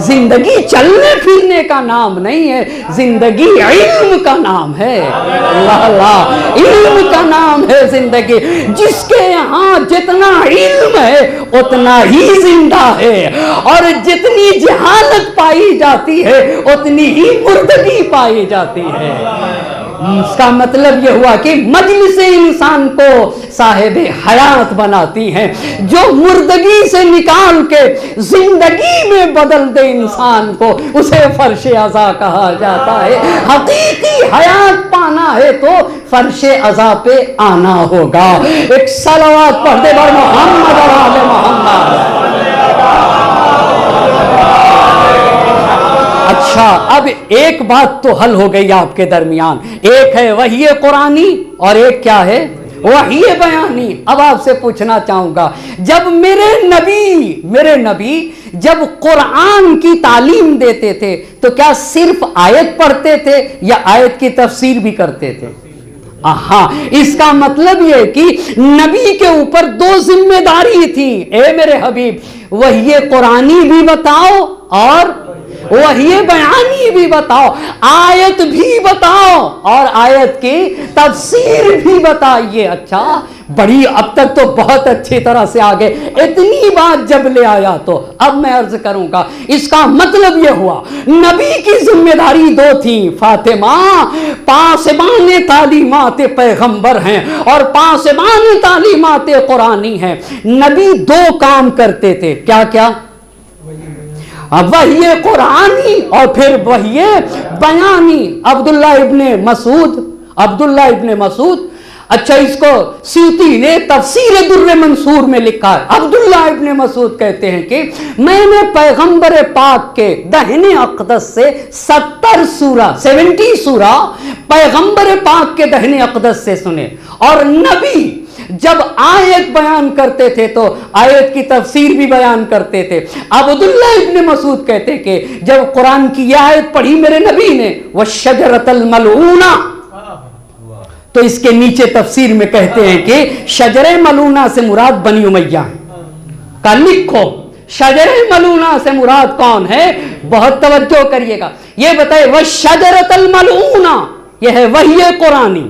زندگی چلنے پھرنے کا نام نہیں ہے، زندگی علم کا نام ہے. اللہ اللہ، علم کا نام ہے زندگی. جس کے یہاں جتنا علم ہے اتنا ہی زندہ ہے، اور جتنی جہالت پائی جاتی ہے اتنی ہی مردگی پائی جاتی ہے. اس کا مطلب یہ ہوا کہ مجلس انسان کو صاحب حیات بناتی ہیں، جو مردگی سے نکال کے زندگی میں بدل دے انسان کو، اسے فرش عزا کہا جاتا ہے۔ حقیقی حیات پانا ہے تو فرش عزا پہ آنا ہوگا۔ ایک صلوات پڑھ دے بر محمد اور آل محمد۔ اچھا، اب ایک بات تو حل ہو گئی آپ کے درمیان، ایک ہے وحی قرآنی اور ایک کیا ہے؟ وحی بیانی۔ اب آپ سے پوچھنا چاہوں گا، جب میرے نبی جب قرآن کی تعلیم دیتے تھے تو کیا صرف آیت پڑھتے تھے یا آیت کی تفسیر بھی کرتے تھے؟ ہاں، اس کا مطلب یہ کہ نبی کے اوپر دو ذمہ داری تھی۔ اے میرے حبیب، وحی قرآنی بھی بتاؤ اور وحی بیانی بھی بتاؤ، آیت بھی بتاؤ اور آیت کی تفسیر بھی بتائیے۔ اچھا، بڑی اب تک تو بہت اچھی طرح سے آگے اتنی بات جب لے آیا تو اب میں عرض کروں گا، اس کا مطلب یہ ہوا نبی کی ذمہ داری دو تھی۔ فاطمہ پاسبان تعلیمات پیغمبر ہیں اور پاسبان تعلیمات قرآنی ہیں۔ نبی دو کام کرتے تھے، کیا کیا؟ وحی قرآنی اور پھر وحی بیانی۔ عبداللہ ابن مسعود، اچھا، اس کو سیوطی نے تفسیر در منصور میں لکھا ہے۔ عبداللہ ابن مسعود کہتے ہیں کہ میں نے پیغمبر پاک کے دہنے اقدس سے 70 سورہ پیغمبر پاک کے دہنے اقدس سے سنے، اور نبی جب آیت بیان کرتے تھے تو آیت کی تفسیر بھی بیان کرتے تھے۔ عبداللہ ابن مسعود کہتے کہ جب قرآن کی یہ آیت پڑھی میرے نبی نے، وَالشَّجَرَةَ الْمَلْعُونَةَ، تو اس کے نیچے تفسیر میں کہتے ہیں کہ شجر ملونہ سے مراد بنی امیہ ہے۔ کا لکھو شجر ملونہ سے مراد کون ہے؟ بہت توجہ کریے گا، یہ بتائے وَالشَّجَرَةَ الْمَلْعُونَةَ، یہ ہے وحی قرآنی،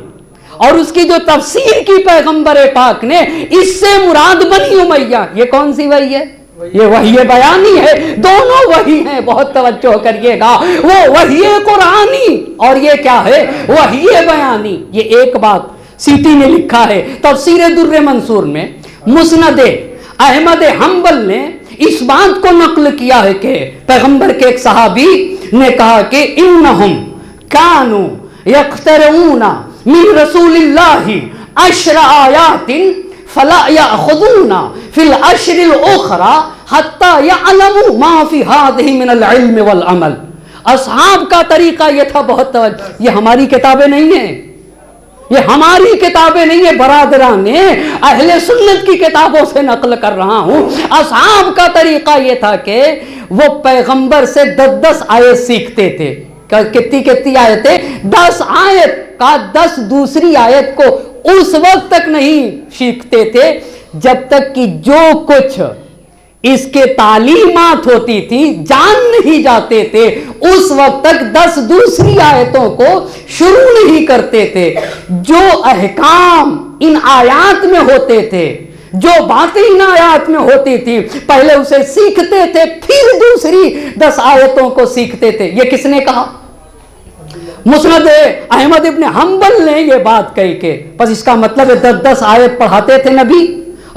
اور اس کی جو تفسیر کی پیغمبر پاک نے، اس سے مراد بنی امیہ۔ یہ کون سی وحی ہے؟ یہ وحی بیانی ہے، دونوں وحی ہیں، بہت توجہ کریے گا، وہ وحی قرآنی اور یہ کیا ہے؟ وحی بیانی۔ یہ ایک بات سیوطی نے لکھا ہے تفسیر در منصور میں۔ مسند احمد حنبل نے اس بات کو نقل کیا ہے کہ پیغمبر کے ایک صحابی نے کہا کہ انہم کانوا یقترؤون من رسول اللہ 10 آیات فلا یأخذون فی العشر الاخرى حتی یعلموا ما فی هذه من العلم والعمل۔ اصحاب کا طریقہ یہ تھا، بہت توجہ، یہ ہماری کتابیں نہیں ہیں، یہ ہماری کتابیں نہیں ہیں برادران، اہل سنت کی کتابوں سے نقل کر رہا ہوں۔ اصحاب کا طریقہ یہ تھا کہ وہ پیغمبر سے 10 آیت سیکھتے تھے۔ کتنی آیتیں؟ 10 آیت کا 10 دوسری آیت کو اس وقت تک نہیں سیکھتے تھے جب تک کہ جو کچھ اس کے تعلیمات ہوتی تھی جان نہیں جاتے تھے، اس وقت تک 10 دوسری آیتوں کو شروع نہیں کرتے تھے۔ جو احکام ان آیات میں ہوتے تھے، جو باتیں ان آیات میں ہوتی تھی، پہلے اسے سیکھتے تھے، پھر دوسری 10 آیتوں کو سیکھتے تھے۔ یہ کس نے کہا؟ مسند احمد ابن حنبل نے یہ بات کہی کہ بس اس کا مطلب ہے 10 آیت پڑھاتے تھے نبی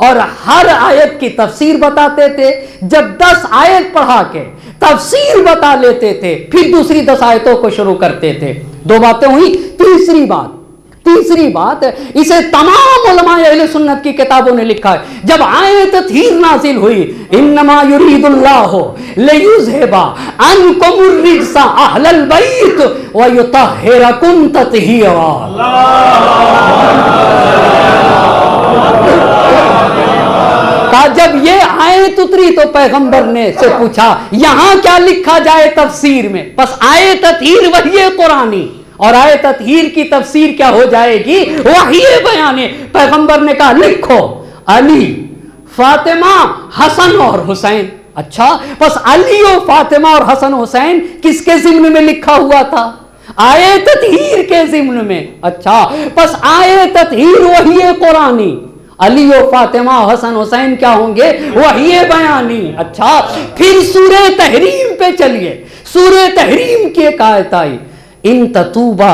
اور ہر آیت کی تفسیر بتاتے تھے۔ جب 10 آیت پڑھا کے تفسیر بتا لیتے تھے، پھر دوسری 10 آیتوں کو شروع کرتے تھے۔ 2 باتیں ہوئی۔ تیسری بات اسے تمام علماء اہل سنت کی کتابوں نے لکھا ہے۔ جب آیت تطہیر نازل ہوئی، انما یرید اللہ لیذھب عنکم الرجس اہل البیت ویطہرکم تطہیرا، کہا جب یہ آیت اتری تو پیغمبر نے سے پوچھا یہاں کیا لکھا جائے تفسیر میں؟ بس آیت تطہیر وحی قرآنی، اور آیت تطہیر کی تفسیر کیا ہو جائے گی؟ وحی بیانی۔ پیغمبر نے کہا لکھو علی، فاطمہ، حسن اور حسین۔ اچھا، بس علی و فاطمہ اور حسن حسین کس کے ضمن میں لکھا ہوا تھا؟ آیت تطہیر کے ضمن میں۔ اچھا، بس آیت تطہیر وحی قرآنی، علی و فاطمہ حسن حسین کیا ہوں گے؟ وحی بیانی۔ اچھا، پھر سورہ تحریم پہ چلیے۔ سورہ تحریم کی ایک آیت آئی، ان تتوبا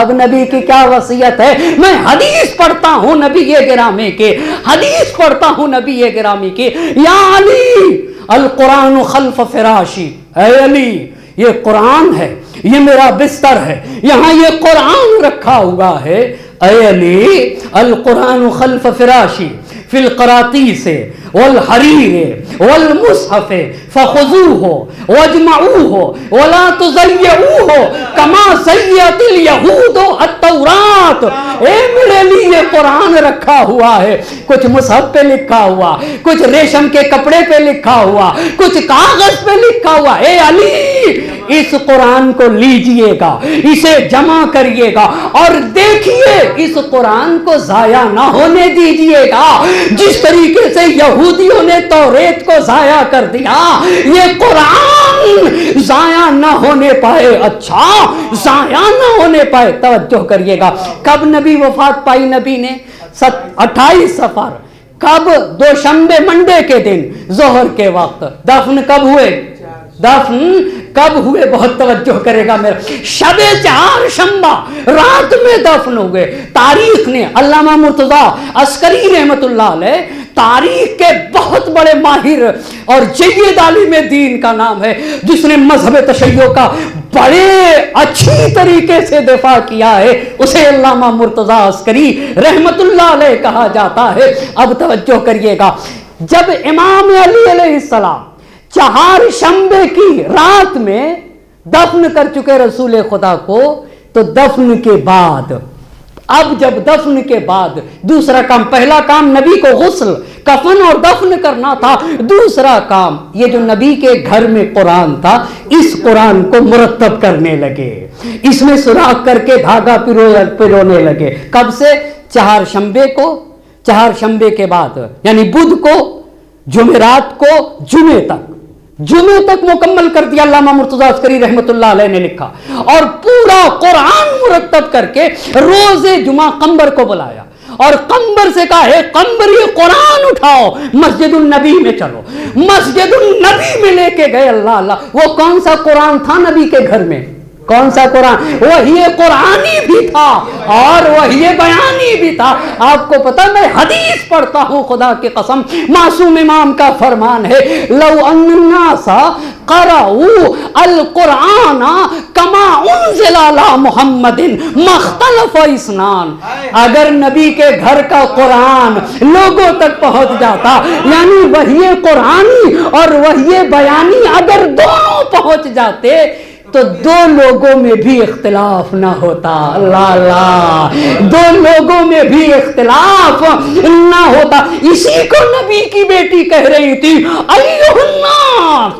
اب نبی کی کیا وصیت ہے؟ میں حدیث پڑھتا ہوں نبی گرامی کے، حدیث پڑھتا ہوں نبی گرامی کے، یا علی القرآن خلف فراشی، اے علی یہ قرآن ہے، یہ میرا بستر ہے، یہاں یہ قرآن رکھا ہوا ہے، اے علی القرآن خلف فراشی فی القراطیس والحریر والمصحف فخذوه واجمعوه ولا تضيعوه کما ضیعت الیہود التوراۃ۔ اے میرے لیے قرآن رکھا ہوا ہے، کچھ مصحف پہ لکھا ہوا، کچھ ریشم کے کپڑے پہ لکھا ہوا، کچھ کاغذ پہ لکھا ہوا، اے علی اس قرآن کو لیجئے گا، اسے جمع کریے گا اور دیکھیے اس قرآن کو ضائع نہ ہونے دیجئے گا، جس طریقے سے یہودیوں نے توریت کو ضائع کر دیا، یہ قرآن ضائع نہ ہونے پائے، اچھا ضائع نہ ہونے پائے۔ توجہ کریے گا، کب نبی وفات پائی نبی نے؟ 28 صفر، کب؟ دوشنبے منڈے کے دن ظہر کے وقت۔ دفن کب ہوئے؟ دفن کب ہوئے؟ بہت توجہ کرے گا میرا، شب چہارشنبہ رات میں دفن ہوئے۔ تاریخ نے علامہ مرتضیٰ عسکری رحمت اللہ علیہ، تاریخ کے بہت بڑے ماہر اور جید عالم دین کا نام ہے، جس نے مذہب تشیع کا بڑے اچھی طریقے سے دفاع کیا ہے، اسے علامہ مرتضیٰ عسکری رحمت اللہ علیہ کہا جاتا ہے۔ اب توجہ کریے گا، جب امام علی علیہ السلام چہارشنبے کی رات میں دفن کر چکے رسول خدا کو، تو دفن کے بعد، اب جب دفن کے بعد دوسرا کام، پہلا کام نبی کو غسل، کفن اور دفن کرنا تھا، دوسرا کام یہ جو نبی کے گھر میں قرآن تھا، اس قرآن کو مرتب کرنے لگے، اس میں سوراخ کر کے دھاگا پرونے لگے۔ کب سے؟ چہارشنبے کو، چہارشنبے کے بعد یعنی بدھ کو، جمعرات کو، جمعے تک مکمل کر دیا، علامہ مرتضیٰ عسکری رحمت اللہ علیہ نے لکھا، اور پورا قرآن مرتب کر کے روز جمعہ قمبر کو بلایا اور قمبر سے کہا ہے قمبر یہ قرآن اٹھاؤ، مسجد النبی میں چلو، مسجد النبی میں لے کے گئے۔ اللہ اللہ، وہ کون سا قرآن تھا نبی کے گھر میں؟ کون سا قرآن؟ وہی قرآنی بھی تھا اور وہی بیانی بھی تھا۔ آپ کو پتا، میں حدیث پڑھتا ہوں، خدا کی قسم، معصوم امام کا فرمان ہے، لو ان الناس قرأوا القرآن کما انزل علی محمد مختلف اسنان، اگر نبی کے گھر کا قرآن لوگوں تک پہنچ جاتا، یعنی وہی قرآنی اور وہی بیانی اگر دونوں پہنچ جاتے تو دو لوگوں میں بھی اختلاف نہ ہوتا۔ اللہ اللہ، دو لوگوں میں بھی اختلاف نہ ہوتا۔ اسی کو نبی کی بیٹی کہہ رہی تھی، ایھا الناس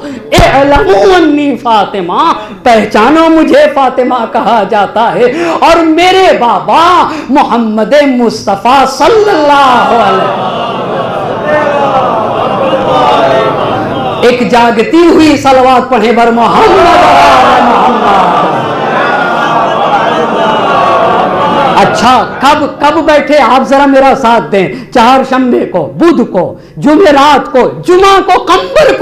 اعلموا انی فاطمہ، پہچانو مجھے فاطمہ کہا جاتا ہے، اور میرے بابا محمد مصطفیٰ صلی اللہ علیہ وسلم۔ ایک جاگتی ہوئی صلوات پڑھیں بر محمد۔ اچھا، کب بیٹھے آپ؟ ذرا میرا ساتھ دیں۔ چہارشنبے کو، بدھ کو، جمعرات کو، جمعہ کو قمبر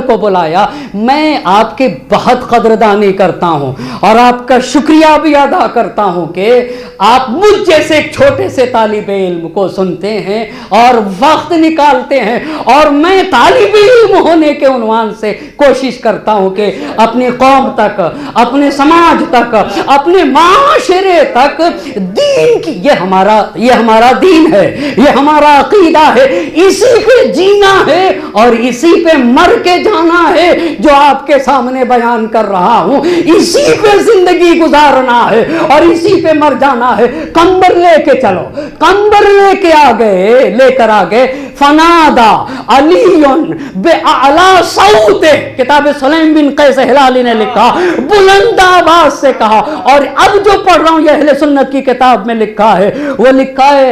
کو بلایا۔ میں آپ کے بہت قدردانی کرتا ہوں اور آپ کا شکریہ بھی ادا کرتا ہوں کہ آپ مجھ جیسے ایک چھوٹے سے طالب علم کو سنتے ہیں اور وقت نکالتے ہیں، اور میں طالب علم ہونے کے عنوان سے کوشش کرتا ہوں کہ اپنی قوم تک، اپنے سماج تک، اپنے معاشرے تک دین کی، یہ ہمارا دین ہے، یہ ہمارا عقیدہ ہے، اسی پہ جینا ہے اور اسی پہ مر کے جانا ہے، جو آپ کے سامنے بیان کر رہا ہوں، اسی پہ زندگی گزارنا ہے اور اسی پہ مر جانا ہے۔ قمبر لے کے چلو، قمبر لے کر آگے، فنادا علی بِأَعْلَى صَوْتِهِ، کتاب سلیم بن قیس ہلالی نے لکھا، بلند آواز سے کہا، اور اب جو پڑھ رہا ہوں یہ اہل سنت کی کتاب میں لکھا ہے، وہ لکھا ہے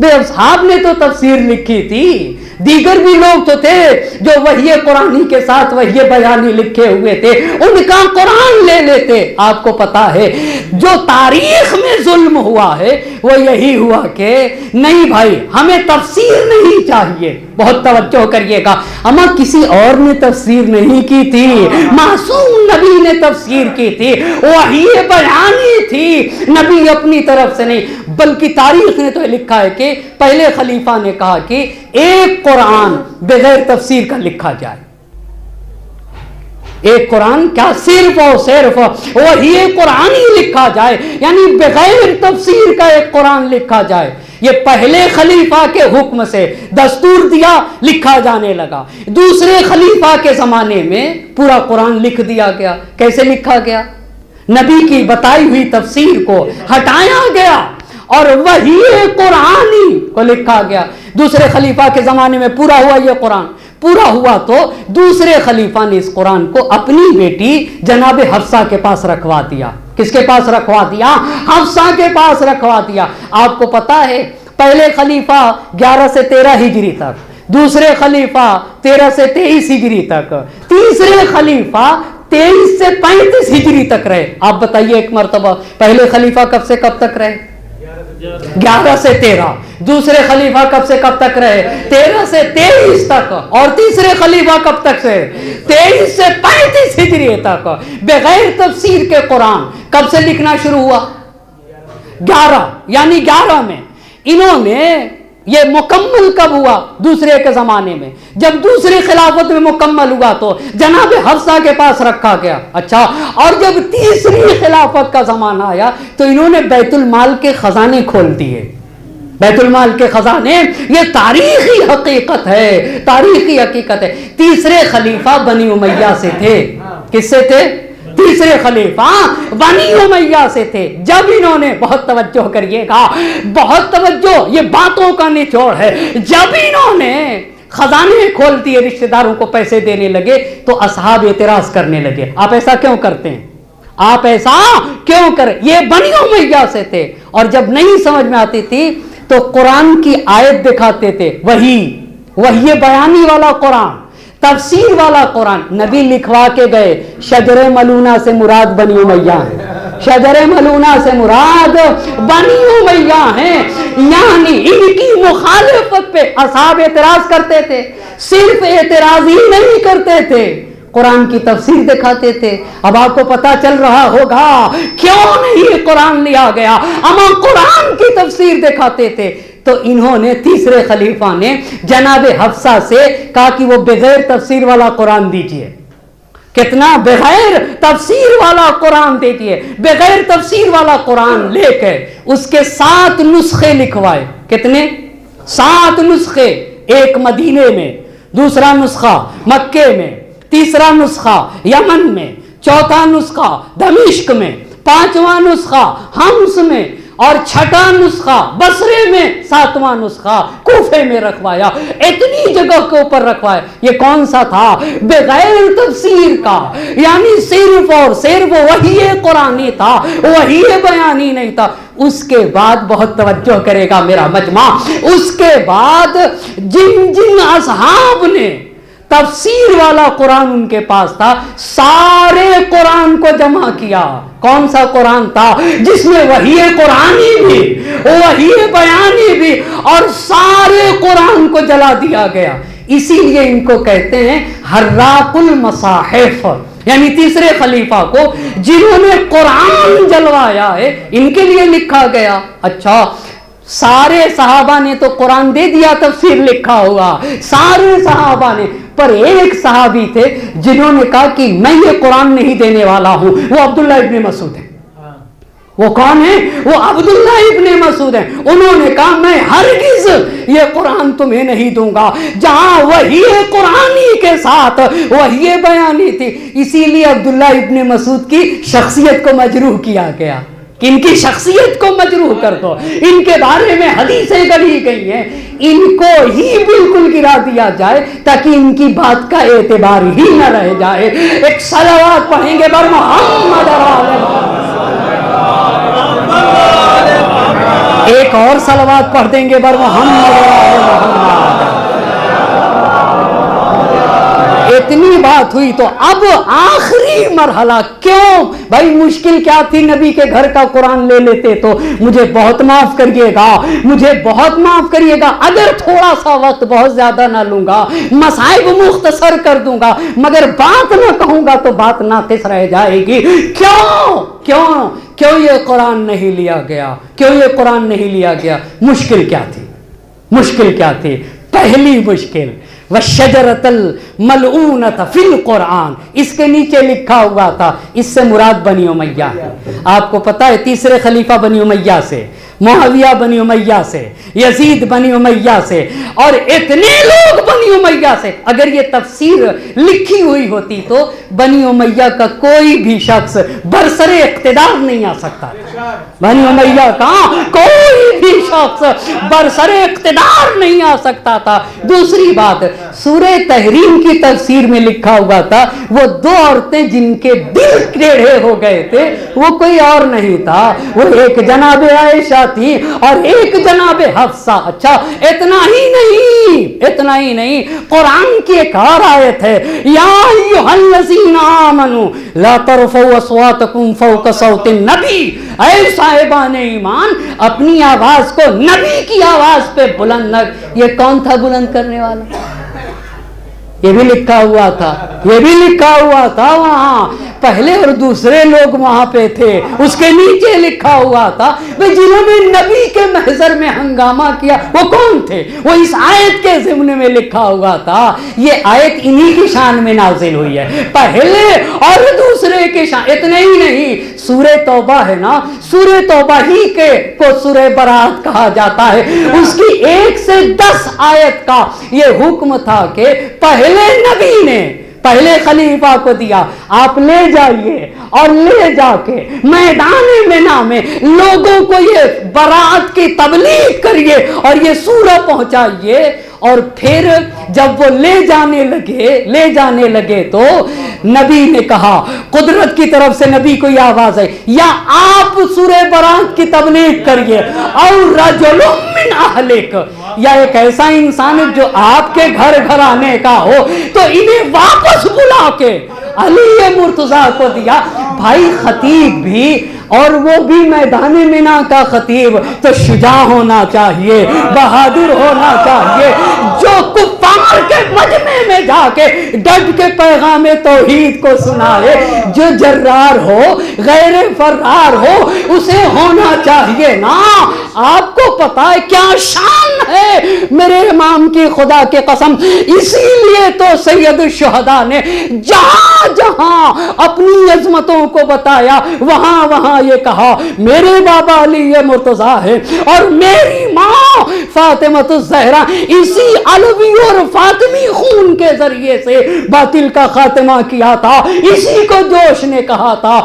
بے اصحاب نے تو تفسیر لکھی تھی، دیگر بھی لوگ تو تھے جو وحی قرآنی کے ساتھ وحی بیانی لکھے ہوئے تھے، ان کا قرآن لے لیتے۔ آپ کو پتا ہے جو تاریخ میں ظلم ہوا ہے وہ یہی ہوا کہ نہیں بھائی ہمیں تفسیر نہیں چاہیے۔ بہت توجہ کریے گا، اما کسی اور نے تفسیر نہیں کی تھی، معصوم نبی نے تفسیر کی تھی، وحی بیانی تھی، نبی اپنی طرف سے نہیں۔ بلکہ تاریخ نے تو لکھا ہے کہ پہلے خلیفہ نے کہا کہ ایک قرآن بغیر تفسیر کا لکھا جائے۔ ایک قرآن کیا، صرف اور صرف وہی قرآن ہی لکھا جائے، یعنی بغیر تفسیر کا ایک قرآن لکھا جائے۔ یہ پہلے خلیفہ کے حکم سے دستور دیا، لکھا جانے لگا۔ دوسرے خلیفہ کے زمانے میں پورا قرآن لکھ دیا گیا۔ کیسے لکھا گیا؟ نبی کی بتائی ہوئی تفسیر کو ہٹایا گیا اور وہی قرآنی کو لکھا گیا۔ دوسرے خلیفہ کے زمانے میں پورا ہوا یہ قرآن۔ پورا ہوا تو دوسرے خلیفہ نے اس قرآن کو اپنی بیٹی جناب حفصہ کے پاس رکھوا دیا۔ کس کے پاس رکھوا دیا؟ حفصہ کے پاس رکھوا دیا۔ آپ کو پتا ہے پہلے خلیفہ 11 سے 13 ہجری تک، دوسرے خلیفہ 13 سے 23 ہجری تک، تیسرے خلیفہ 23 سے 35 ہجری تک رہے۔ آپ بتائیے ایک مرتبہ پہلے خلیفہ کب سے کب تک رہے؟ 11 سے 13۔ دوسرے خلیفہ کب سے کب تک رہے؟ 13 سے 23 تک۔ اور تیسرے خلیفہ کب تک سے؟ 23 سے 35 ہجری تک۔ بغیر تفسیر کے قرآن کب سے لکھنا شروع ہوا؟ 11، یعنی 11 میں۔ انہوں نے یہ مکمل کب ہوا؟ دوسرے کے زمانے میں۔ جب دوسری خلافت میں مکمل ہوا تو جناب حفصہ کے پاس رکھا گیا۔ اچھا، اور جب تیسری خلافت کا زمانہ آیا تو انہوں نے بیت المال کے خزانے کھول دیے۔ بیت المال کے خزانے، یہ تاریخی حقیقت ہے، تاریخی حقیقت ہے۔ تیسرے خلیفہ بنی امیہ سے تھے۔ کس سے تھے؟ تیسرے خلیفہ بنی امیہ سے تھے۔ جب انہوں نے، بہت توجہ کریے گا، بہت توجہ، یہ باتوں کا نچوڑ ہے، جب انہوں نے خزانے کھول دیے، رشتہ داروں کو پیسے دینے لگے تو اصحاب اعتراض کرنے لگے، آپ ایسا کیوں کرتے ہیں؟ آپ ایسا کیوں کریں؟ یہ بنی امیہ سے تھے۔ اور جب نہیں سمجھ میں آتی تھی تو قرآن کی آیت دکھاتے تھے، وہی بیانی والا قرآن، تفسیر والا قرآن۔ نبی لکھوا کے گئے، شجر ملونہ سے مراد بنی امیہ ہے، شجر ملونہ سے مراد بنی امیہ ہیں، یعنی ان کی مخالفت پہ اصحاب اعتراض کرتے تھے۔ صرف اعتراض ہی نہیں کرتے تھے، قرآن کی تفسیر دکھاتے تھے۔ اب آپ کو پتا چل رہا ہوگا کیوں نہیں قرآن لیا گیا، اما قرآن کی تفسیر دکھاتے تھے۔ تو انہوں نے، تیسرے خلیفہ نے جناب حفصہ سے کہا کہ وہ بغیر تفسیر والا قرآن دیجئے۔ کتنا؟ بغیر تفسیر والا قرآن دیجئے۔ بغیر تفسیر والا قرآن لے کے اس کے 7 نسخے لکھوائے۔ کتنے؟ 7 نسخے۔ ایک مدینے میں، دوسرا نسخہ مکے میں، تیسرا نسخہ یمن میں، چوتھا نسخہ دمشق میں، پانچواں نسخہ حمص میں، اور چھٹا نسخہ بصرے میں، 7واں نسخہ کوفے میں رکھوایا۔ اتنی جگہ کے اوپر رکھوایا۔ یہ کون سا تھا؟ بغیر تفسیر کا، یعنی صرف اور صرف وحی قرآنی تھا، وحی بیانی نہیں تھا۔ اس کے بعد بہت توجہ کرے گا میرا مجمع، اس کے بعد جن اصحاب نے تفسیر والا قرآن ان کے پاس تھا، سارے قرآن کو جمع کیا۔ کون سا قرآن تھا؟ جس میں وحی قرآنی بھی، وحی بیانی بھی، اور سارے قرآن کو جلا دیا گیا۔ اسی لیے ان کو کہتے ہیں حراق المصاحف، یعنی تیسرے خلیفہ کو جنہوں نے قرآن جلوایا ہے، ان کے لیے لکھا گیا۔ اچھا، سارے صحابہ نے تو قرآن دے دیا، تفسیر لکھا ہوا سارے صحابہ نے، پر ایک صحابی تھے جنہوں نے کہا کہ میں یہ قرآن نہیں دینے والا ہوں، وہ عبداللہ ابن مسعود ہیں۔ وہ کون ہیں؟ وہ عبداللہ ابن مسعود ہیں۔ انہوں نے کہا میں ہرگز یہ قرآن تمہیں نہیں دوں گا جہاں وحی قرآنی کے ساتھ وحی بیانی تھی۔ اسی لیے عبداللہ ابن مسعود کی شخصیت کو مجروح کیا گیا، کہ ان کی شخصیت کو مجروح کر دو، ان کے بارے میں حدیثیں گڑھی گئی ہیں، ان کو ہی بالکل گرا دیا جائے تاکہ ان کی بات کا اعتبار ہی نہ رہ جائے۔ ایک صلوات پڑھیں گے بر محمد، ایک اور صلوات صلوات پڑھ دیں گے بر محمد و آل محمد۔ اتنی بات ہوئی تو اب آخری مرحلہ، کیوں بھائی مشکل کیا تھی؟ نبی کے گھر کا قرآن لے لیتے تو مجھے بہت معاف کریے گا، مجھے بہت معاف کریے گا اگر تھوڑا سا وقت بہت زیادہ نہ لوں گا، مصائب مختصر کر دوں گا، مگر بات نہ کہوں گا تو بات ناقص رہ جائے گی۔ کیوں یہ قرآن نہیں لیا گیا؟ کیوں یہ قرآن نہیں لیا گیا؟ مشکل کیا تھی؟ مشکل کیا تھی؟ پہلی مشکل وَالشَّجَرَةَ الْمَلْعُونَةَ فِي الْقُرْآنِ، اس کے نیچے لکھا ہوا تھا، اس سے مراد بنی امیہ ہے۔ آپ کو پتا ہے تیسرے خلیفہ بنی امیہ سے، معاویہ بنی امیہ سے، یزید بنی امیہ سے، اور اتنے لوگ بنی امیہ سے۔ اگر یہ تفسیر لکھی ہوئی ہوتی تو بنی امیہ کا کوئی بھی شخص برسر اقتدار نہیں آ سکتا تھا۔ بنی امیہ کا کوئی بھی شخص برسر اقتدار نہیں آ سکتا تھا۔ دوسری بات، سورہ تحریم کی تفسیر میں لکھا ہوا تھا وہ دو عورتیں جن کے دل ٹیڑھے ہو گئے تھے، وہ کوئی اور نہیں تھا، وہ ایک جناب عائشہ تھی اور ایک جناب حفصہ۔ اچھا اتنا ہی نہیں، قرآن کی ایک اور آیت ہے، یا ایھا الذین آمنوا لا ترفعوا اصواتکم فوق صوت النبی، اے صاحبان ایمان اپنی آواز کو نبی کی آواز پہ بلند نہ۔ یہ کون تھا بلند کرنے والا؟ یہ بھی لکھا ہوا تھا وہاں، پہلے اور دوسرے لوگ وہاں پہ تھے، اس کے نیچے لکھا ہوا تھا جنہوں نے نبی کے محضر میں ہنگامہ کیا وہ کون تھے؟ وہ اس آیت کے ضمن میں لکھا ہوا تھا۔ یہ آیت انہی کی شان میں نازل ہوئی ہے، پہلے اور دوسرے کے شان۔ اتنے ہی نہیں، سورہ توبہ ہے نا، سورہ توبہ ہی کے کو سورہ برات کہا جاتا ہے، اس کی 1 سے 10 آیت کا یہ حکم تھا کہ پہلے نبی نے پہلے خلیفہ کو دیا، آپ لے جائیے اور لے جا کے میدان منا میں لوگوں کو یہ برات کی تبلیغ کریے اور یہ سورہ پہنچائیے۔ اور پھر جب وہ لے جانے لگے تو نبی نے کہا، قدرت کی طرف سے نبی کو یہ آواز ہے، یا آپ سورہ برات کی تبلیغ کریے، اور رجل من اہلک، یا ایک ایسا انسان جو آپ کے گھر آنے کا ہو تو انہیں واپس بلا کے علی مرتضیٰ کو دیا۔ بھائی خطیب بھی، اور وہ بھی میدان منا کا خطیب، تو شجاع ہونا چاہیے، بہادر ہونا چاہیے، جو کفار کے مجمع میں جا کے ڈٹ کے پیغام توحید کو سنائے، جو جرار ہو غیر فرار ہو، اسے ہونا چاہیے نا۔ آپ کو پتا ہے کیا شان ہے میرے امام کی، خدا کے قسم، اسی لیے تو سید الشہداء نے جہاں اپنی عظمتوں کو بتایا وہاں یہ کہا میرے بابا علی مرتضیٰ ہے اور میری ماں فاطمۃ الزہرا اسی علوی اور فاطمی خون کے ذریعے سے باطل کا خاتمہ کیا تھا۔ اسی کو جوش نے کہا تھا،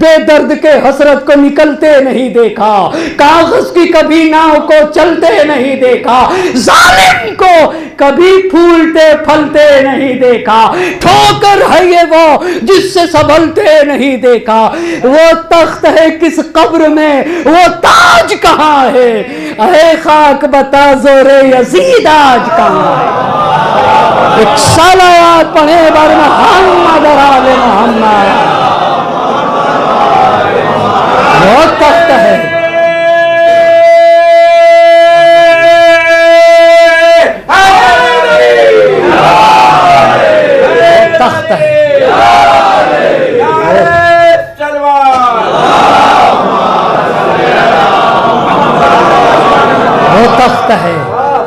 بے درد کے حسرت کو نکلتے نہیں دیکھا، کاغذ کی کبھی ناؤ کو چلتے نہیں دیکھا، ظالم کو کبھی پھولتے پھلتے نہیں دیکھا، ٹھوکر ہے یہ وہ جس سے سنبھلتے نہیں دیکھا، وہ تخت ہے کس قبر میں، وہ تاج کہاں ہے، اے خاک بتا زور یزید آج کہاں ہے۔ ایک صلوات پڑھے بر محمد اور آل محمد۔ وہ تخت ہے، تخت ہے، وہ تخت ہے۔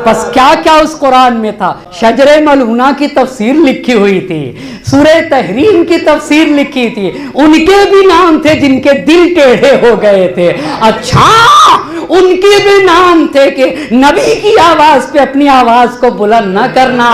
بس کیا اس قرآن میں تھا؟ شجر ملعونہ کی تفسیر لکھی ہوئی تھی، سورہ تحریم کی تفسیر لکھی تھی، ان کے بھی نام تھے جن کے دل ٹیڑھے ہو گئے تھے۔ اچھا ان کے بھی نام تھے کہ نبی کی آواز پہ اپنی آواز کو بلند نہ کرنا۔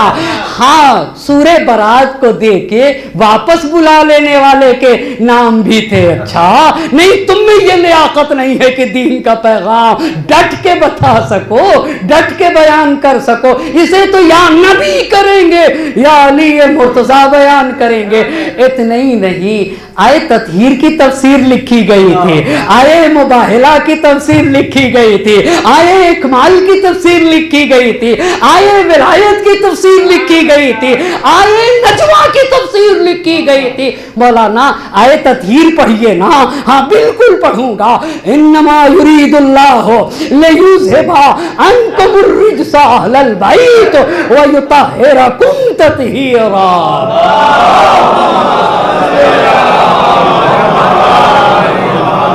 ہاں سورہ برات کو دے کے واپس بلا لینے والے کے نام بھی تھے۔ اچھا نہیں، تم میں یہ لیاقت نہیں ہے کہ دین کا پیغام ڈٹ کے بتا سکو، ڈٹ کے بیان کر سکو، اسے تو یا نبی کریں گے یا علی مرتضیٰ بیان کریں گے۔ اتنا ہی نہیں، آئے تطہیر کی تفسیر لکھی گئی تھی، آئے مباہلہ کی تفسیر لکھی لکھی گئی تھی, آئے کمال کی تفسیر لکھی گئی تھی, آئے ولایت کی تفسیر لکھی گئی تھی, آئے نجوہ کی تفسیر لکھی گئی تھی. مولانا آئے تطہیر پڑھیے نا. ہاں بالکل پڑھوں گا. انما یرید اللہ لیذھب عنکم الرجس اہل البیت ویطہرکم تطہیرا.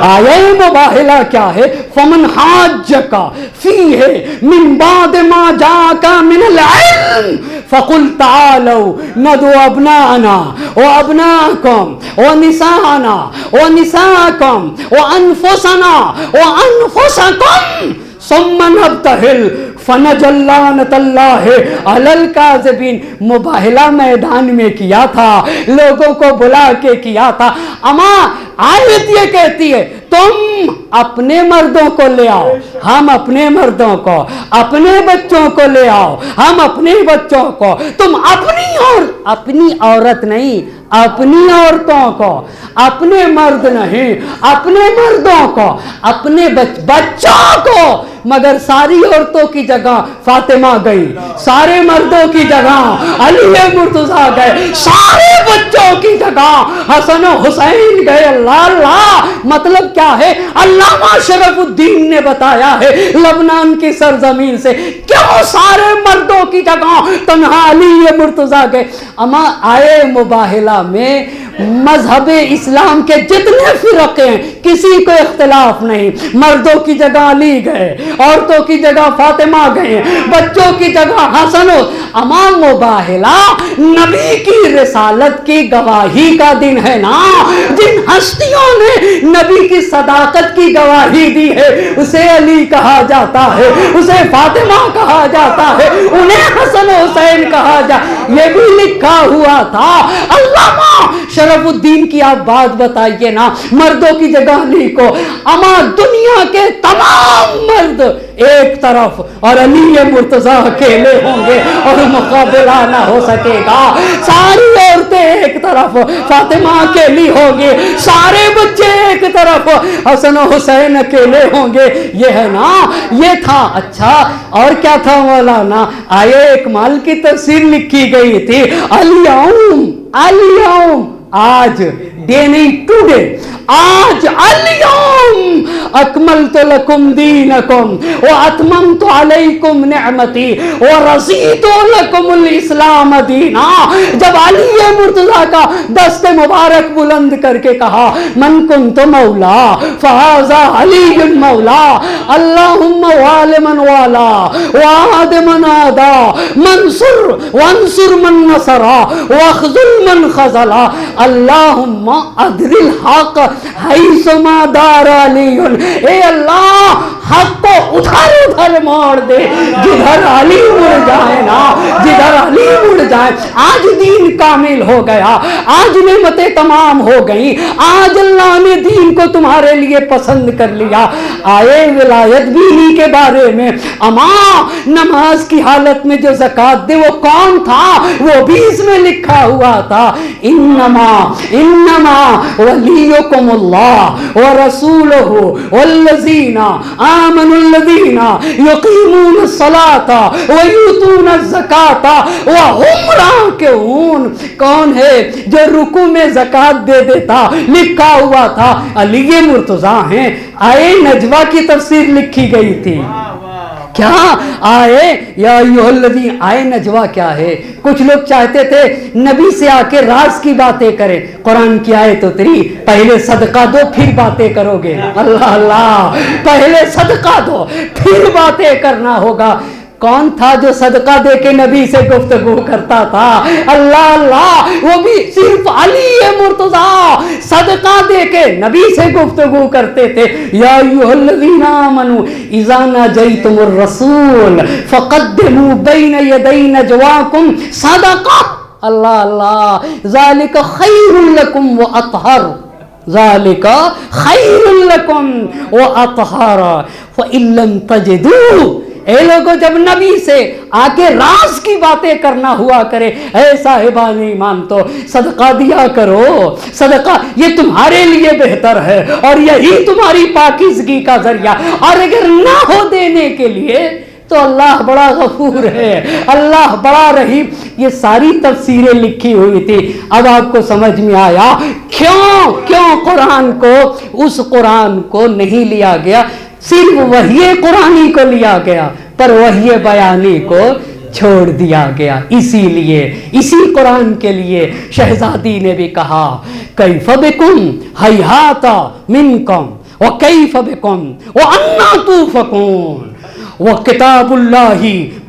آیہ مباہلہ کیا ہے؟ فمن حاجک فیہ من بعد ما جاءک من العلم فقل تعالوا ندعو ابناءنا وابناءکم ونساءنا ونساءکم وانفسنا وانفسکم ثم نبتہل فنجعل لعنۃ اللہ علی الکاذبین. مباہلہ میدان میں کیا تھا, لوگوں کو بلا کے کیا تھا. اما آیت یہ کہتی ہے تم اپنے مردوں کو لے آؤ, ہم اپنے مردوں کو, اپنے بچوں کو لے آؤ, ہم اپنے بچوں کو. تم اپنی عورت نہیں, اپنی عورتوں کو, اپنے مرد نہیں, اپنے مردوں کو, اپنے بچوں کو. مگر ساری عورتوں کی جگہ فاطمہ گئی, سارے مردوں کی جگہ علی مرتضیٰ گئے, سارے بچوں کی جگہ حسن و حسین گئے. اللہ اللہ, مطلب کیا ہے؟ علامہ شرف الدین نے بتایا ہے لبنان کی سرزمین سے کیوں سارے مردوں کی جگہ تنہا علی مرتضیٰ گئے. اما آئے مباہلہ میں مذہب اسلام کے جتنے فرقے ہیں کسی کو اختلاف نہیں. مردوں کی جگہ علی گئے, عورتوں کی جگہ فاطمہ گئے, بچوں کی جگہ حسن. اما مباہلہ نبی کی رسالت کی گواہی کا دن ہے نا. جن ہستیوں نے نبی کی صداقت کی گواہی دی ہے اسے علی کہا جاتا ہے, اسے فاطمہ کہا جاتا ہے, انہیں حسن و حسین کہا جاتا. یہ بھی لکھا ہوا تھا. علامہ شرف الدین کی آپ بات بتائیے نا, مردوں کی جگہ علی کو. اما دنیا کے تمام مرد ایک طرف اور علی مرتضیٰ اکیلے ہوں گے اور مقابلہ نہ ہو سکے گا. ساری عورتیں ایک طرف, فاطمہ اکیلی ہوگی, سارے بچے ایک طرف, حسن و حسین اکیلے ہوں گے. یہ ہے نا, یہ تھا. اچھا اور کیا تھا مولانا؟ آیہ اکمال کی تفسیر لکھی گئی تھی. الیوم آج, ڈے نہیں ٹوڈے, آج الیوم اکملت لکم دینکم واتممت علیکم نعمتی ورضیت لکم الاسلام دینا. جب علی مرتضیٰ کا دست مبارک بلند کر کے کہا من کنت مولا فہذا علی مولا, اللہم وال من والا وعاد من عادا منصر وانصر من نصرا واخذل من خذلا, اللہم ادر الحق حیث ما دار علی. اے اللہ حق کو ادھر موڑ دے جدھر علی مڑ جائے نا, جدھر علی مڑ جائے. آج دین کامل ہو گیا, آج نعمتیں تمام ہو گئی, آج اللہ نے دین کو تمہارے لیے پسند کر لیا. آئے ولایت بھی ہی کے بارے میں. اما نماز کی حالت میں جو زکات دے وہ کون تھا؟ وہ بھی اس میں لکھا ہوا تھا. انما ولیکم اللہ ورسولہ والذین آمنوا الذین یقیمون الصلاة ویؤتون الزکاة وہم راکعون. کون ہے جو رکوع میں زکات دے دیتا؟ لکھا ہوا تھا علی مرتضیٰ ہیں. آئے نجوہ کی تفسیر لکھی گئی تھی. کیا آئے یا ایھا الذین, آئے نجوہ کیا ہے؟ کچھ لوگ چاہتے تھے نبی سے آ کے راز کی باتیں کریں. قرآن کی آیت اتری پہلے صدقہ دو پھر باتیں کرو گے. اللہ اللہ, پہلے صدقہ دو پھر باتیں کرنا ہوگا. کون تھا جو صدقہ دے کے نبی سے گفتگو کرتا تھا؟ اللہ اللہ, وہ بھی صرف علی مرتضیٰ صدقہ دے کے نبی سے گفتگو کرتے تھے. یا ایھا الذین آمنوا اذا ناجیتم الرسول فقدموا بین یدی نجواکم صدقہ. اللہ اللہ, ذالک خیر لکم واطہر, ذالک خیر لکم واطہر فإن لم تجدوا اے لوگوں جب نبی سے آگے راز کی باتیں کرنا ہوا کرے، اے صاحبان ایمان تو صدقہ دیا کرو، صدقہ یہ تمہارے لیے بہتر ہے اور یہی تمہاری پاکیزگی کا ذریعہ، اور اگر نہ ہو دینے کے لیے تو اللہ بڑا غفور ہے، اللہ بڑا رحیم۔ یہ ساری تفسیریں لکھی ہوئی تھی۔ اب آپ کو سمجھ میں آیا کیوں قرآن کو، اس قرآن کو نہیں لیا گیا، صرف وحی قرآنی کو لیا گیا پر وحی بیانی کو چھوڑ دیا گیا۔ اسی لیے اسی قرآن کے لیے شہزادی نے بھی کہا کیف بکم ہیہات منکم وکیف بکم وانا توفکون وکتاب اللہ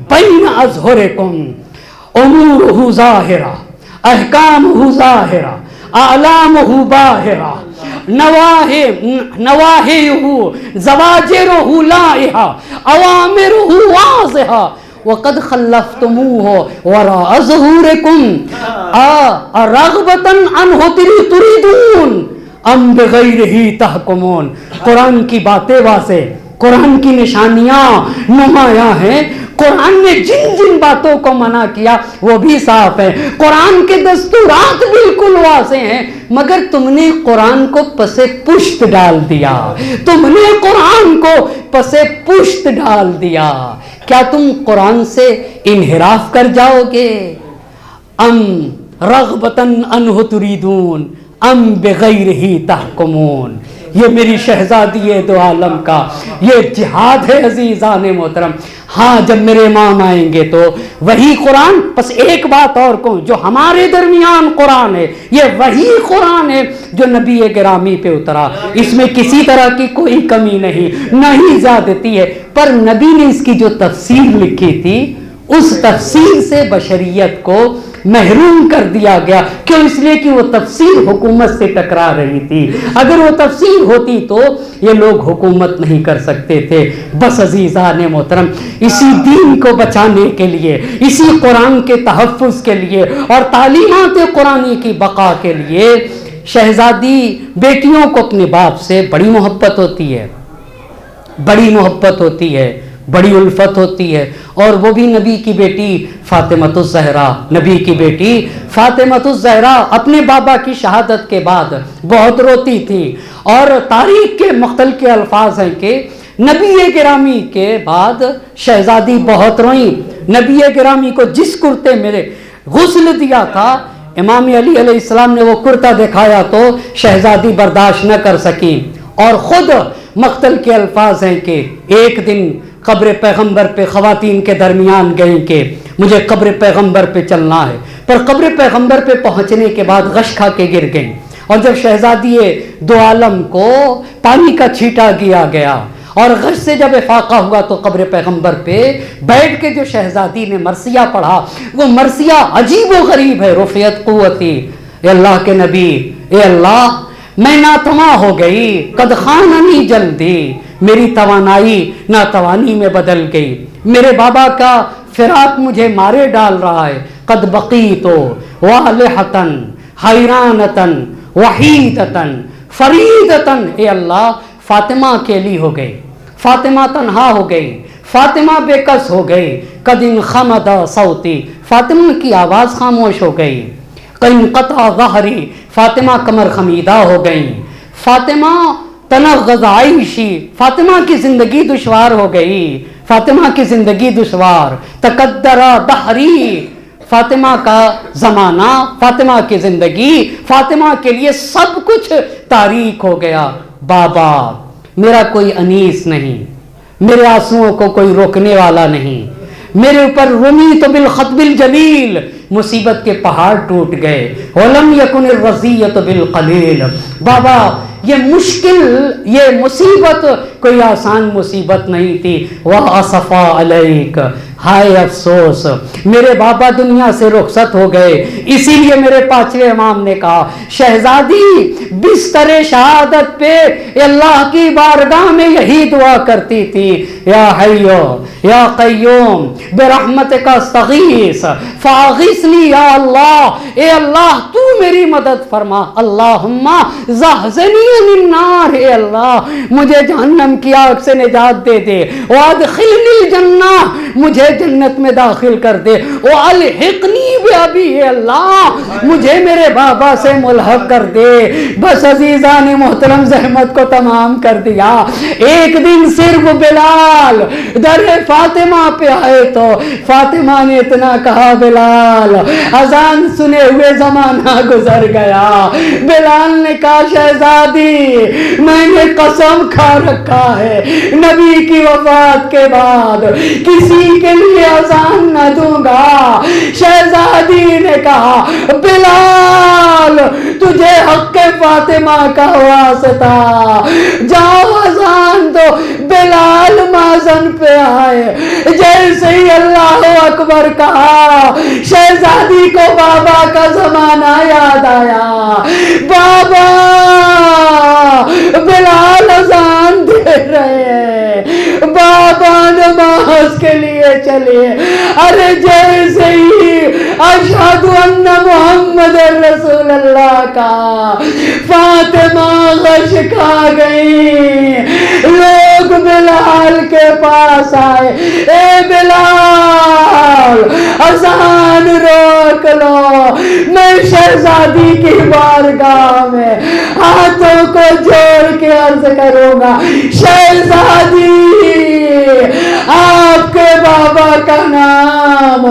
بین اظہرکم امورہ ظاہرہ احکامہ ظاہرہ اعلامہ باہرہ نواہیہ زواجرہ لائحہ اوامرہ واضحہ وقد خلفتموہ وراء ظہورکم رغبتا عنہ تریدون ام بغیرہ تحکمون۔ قرآن کی باتیں واضح، قرآن کی نشانیاں نمایاں ہیں، قرآن نے جن جن باتوں کو منع کیا وہ بھی صاف ہے، قرآن کے دستورات بالکل واضح ہیں، مگر تم نے قرآن کو پس پشت ڈال دیا، تم نے قرآن کو پس پشت ڈال دیا۔ کیا تم قرآن سے انحراف کر جاؤ گے؟ ام رغبتاً عنہ تریدون ام بغیرہ تحکمون۔ یہ میری شہزادی دو عالم کا یہ جہاد ہے عزیزان محترم۔ ہاں جب میرے امام آئیں گے تو وہی قرآن، بس ایک بات اور کہوں، جو ہمارے درمیان قرآن ہے یہ وہی قرآن ہے جو نبی گرامی پہ اترا، اس میں کسی طرح کی کوئی کمی نہیں، نہ ہی زیادتی ہے، پر نبی نے اس کی جو تفسیر لکھی تھی اس تفسیر سے بشریت کو محروم کر دیا گیا۔ کیوں؟ اس لیے کہ وہ تفسیر حکومت سے ٹکرا رہی تھی، اگر وہ تفسیر ہوتی تو یہ لوگ حکومت نہیں کر سکتے تھے۔ بس عزیزان محترم، اسی دین کو بچانے کے لیے، اسی قرآن کے تحفظ کے لیے اور تعلیمات قرآنی کی بقا کے لیے شہزادی بیٹیوں کو اپنے باپ سے بڑی محبت ہوتی ہے، بڑی محبت ہوتی ہے، بڑی الفت ہوتی ہے، اور وہ بھی نبی کی بیٹی فاطمۃ الزہرا، نبی کی بیٹی فاطمۃ الزہرا اپنے بابا کی شہادت کے بعد بہت روتی تھی، اور تاریخ کے مختلف الفاظ ہیں کہ نبی گرامی کے بعد شہزادی بہت روئیں۔ نبی گرامی کو جس کرتے میں غسل دیا تھا، امام علی علیہ السلام نے وہ کرتا دکھایا تو شہزادی برداشت نہ کر سکی، اور خود مختلف کے الفاظ ہیں کہ ایک دن قبر پیغمبر پہ خواتین کے درمیان گئیں کہ مجھے قبر پیغمبر پہ چلنا ہے، پر قبر پیغمبر پہ پہنچنے کے بعد غش کھا کے گر گئیں، اور جب شہزادی دو عالم کو پانی کا چھیٹا کیا گیا اور غش سے جب افاقہ ہوا تو قبر پیغمبر پہ بیٹھ کے جو شہزادی نے مرثیہ پڑھا، وہ مرثیہ عجیب و غریب ہے۔ رفعت قوتی، اے اللہ کے نبی، اے اللہ میں ناتواں ہو گئی، قد خاننی جلدی، میری توانائی ناتوانی میں بدل گئی، میرے بابا کا فراق مجھے مارے ڈال رہا ہے، قد بقیت والہتن حیرانتن وحیدتن فریدتن، اے اللہ فاطمہ اکیلی ہو گئی، فاطمہ تنہا ہو گئی، فاطمہ بے کس ہو گئی، قد انخمد صوتی، فاطمہ کی آواز خاموش ہو گئی، قد انقطع ظہری، فاطمہ کمر خمیدہ ہو گئی، فاطمہ تنغض عیشی، فاطمہ کی زندگی دشوار ہو گئی، فاطمہ کی زندگی دشوار، تقدر دہری، فاطمہ کا زمانہ، فاطمہ کی زندگی، فاطمہ کے لیے سب کچھ تاریک ہو گیا۔ بابا میرا کوئی انیس نہیں، میرے آنسوؤں کو کوئی روکنے والا نہیں، میرے اوپر رمیت بالخطب الجلیل، مصیبت کے پہاڑ ٹوٹ گئے، ولم یکن الرزیۃ بالقلیل۔ بابا یہ مشکل، یہ مصیبت کوئی آسان مصیبت نہیں تھی۔ وَأَسَفَا عَلَيْكَ، ہائے افسوس، میرے بابا دنیا سے رخصت ہو گئے۔ اسی لیے میرے پانچویں امام نے کہا شہزادی بستر شہادت پہ اللہ کی بارگاہ میں یہی دعا کرتی تھی، یا حیو یا قیوم برحمتک استغیث فاغثنی، یا اللہ، اے اللہ تو میری مدد فرما، اللہم زحزنی من النار، اے اللہ مجھے جہنم کی آگ سے نجات دے دے، وادخلنی الجنہ مجھے جنت میں داخل کر دے، والحقنی بابی اے اللہ مجھے میرے بابا سے ملحق کر دے۔ بس عزیزان محترم زحمت کو تمام کر دیا۔ ایک دن صرف بلال در فاطمہ پہ آئے تو فاطمہ نے اتنا کہا بلال اذان سنے ہوئے زمانہ گزر گیا۔ بلال نے کہا شہزادی میں نے قسم کھا رکھا ہے نبی کی وفات کے بعد کسی کے لیے اذان نہ دوں گا۔ شہزادی نے کہا بلال تجھے حق فاطمہ کا واسطہ، جاؤ اذان دو۔ بلال مازن پہ آئے، جیسے ہی اللہ اکبر کہا شہزادی کو بابا کا زمانہ یاد آیا۔ بابا بلال اذان دے رہے ہیں، بابا نماز کے لیے چلے۔ ارے جیسے ہی اشہد ان محمد رسول اللہ کا فاطمہ غش کھا گئی، لوگ بلال کے پاس آئے، اے بلال اذان روک لو، میں شہزادی کی بارگاہ میں ہاتھوں کو جوڑ کے عرض کروں گا شہزادی آپ کے بابا کا نام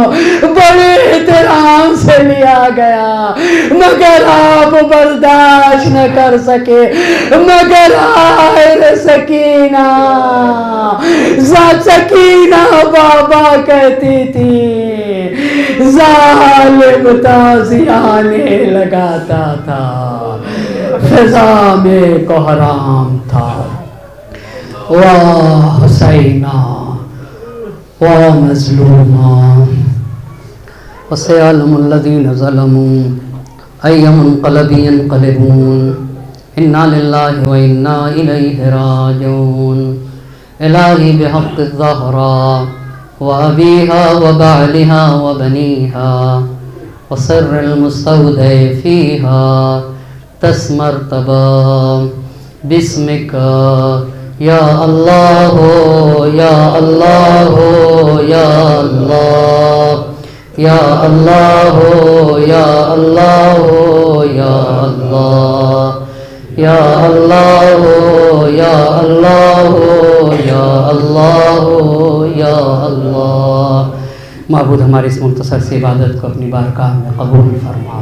بڑے احترام سے لیا گیا مگر آپ برداشت نہ کر سکے، مگر آئے سکینہ سکینہ بابا کہتی تھی ظالم تازیانے لگاتا تھا، فضا میں کوہرام تھا۔ واہ حسینہ واہ مظلومہ وسيعلم الذين ظلموا أي منقلب ينقلبون إنا لله وإنا إليه راجعون إلهي بحق الزهراء وأبيها وبعلها وبنيها وسر المستودع فيها تسمرتبا باسمك يا الله يا الله يا الله يا الله يا الله يا الله يا الله يا الله يا الله يا الله۔ معبود ہماری اس مختصر سی عبادت کو اپنی بارگاہ میں قبول فرما،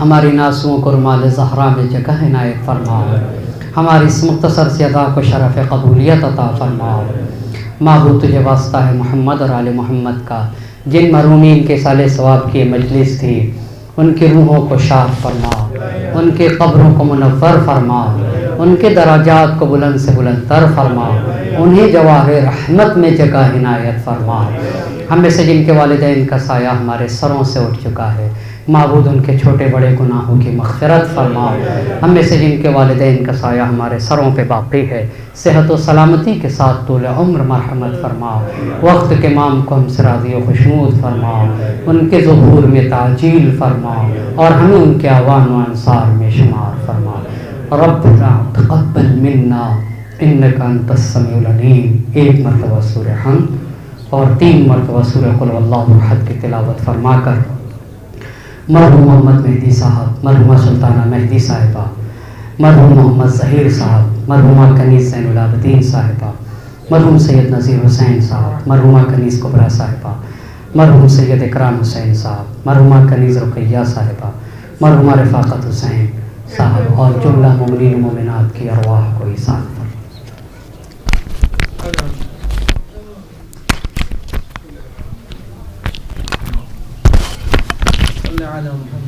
ہماری ناسوں کو رمال زہرا میں جگہ عنایت فرما، ہماری اس مختصر سی ادا کو شرف قبولیت عطا فرما۔ معبود تجھے واسطہ ہے محمد اور آل محمد کا، جن مرحومین کے سال ثواب کی مجلس تھی ان کی روحوں کو شاد فرما، ان کے قبروں کو منور فرما، ان کے درجات کو بلند سے بلند تر فرما، انہیں جواہر رحمت میں جگہ عنایت فرما۔ ہم میں سے جن کے والدین کا سایہ ہمارے سروں سے اٹھ چکا ہے معبود ان کے چھوٹے بڑے گناہوں کی مغفرت فرما۔ ہم میں سے جن کے والدین کا سایہ ہمارے سروں پہ باقی ہے صحت و سلامتی کے ساتھ طول عمر مرحمت فرما، وقت کے امام کو ہم سے راضی و خوشنود فرما، ان کے ظہور میں تعجیل فرما اور ہمیں ان کے اعوان و انصار میں شمار فرما۔ ربنا تقبل منا انک انت السمیع العلیم۔ ایک مرتبہ سورہ حمد اور 3 مرتبہ سورہ قل واللہ احد کی تلاوت فرما کر مرحوم محمد مہدی صاحب، مرحومہ سلطانہ مہدی صاحبہ، مرحوم محمد ظہیر صاحب، مرحومہ کنیز زین العابدین صاحبہ، مرحوم سید نذیر حسین صاحب، مرحومہ کنیز کبریٰ صاحبہ، مرحوم سید اکرام حسین صاحب، مرحومہ کنیز رقیہ صاحبہ، مرحومہ رفاقت حسین صاحب اور جملہ مومنین و مومنات کی ارواح کو ایثار فرما۔ صلی علی محمد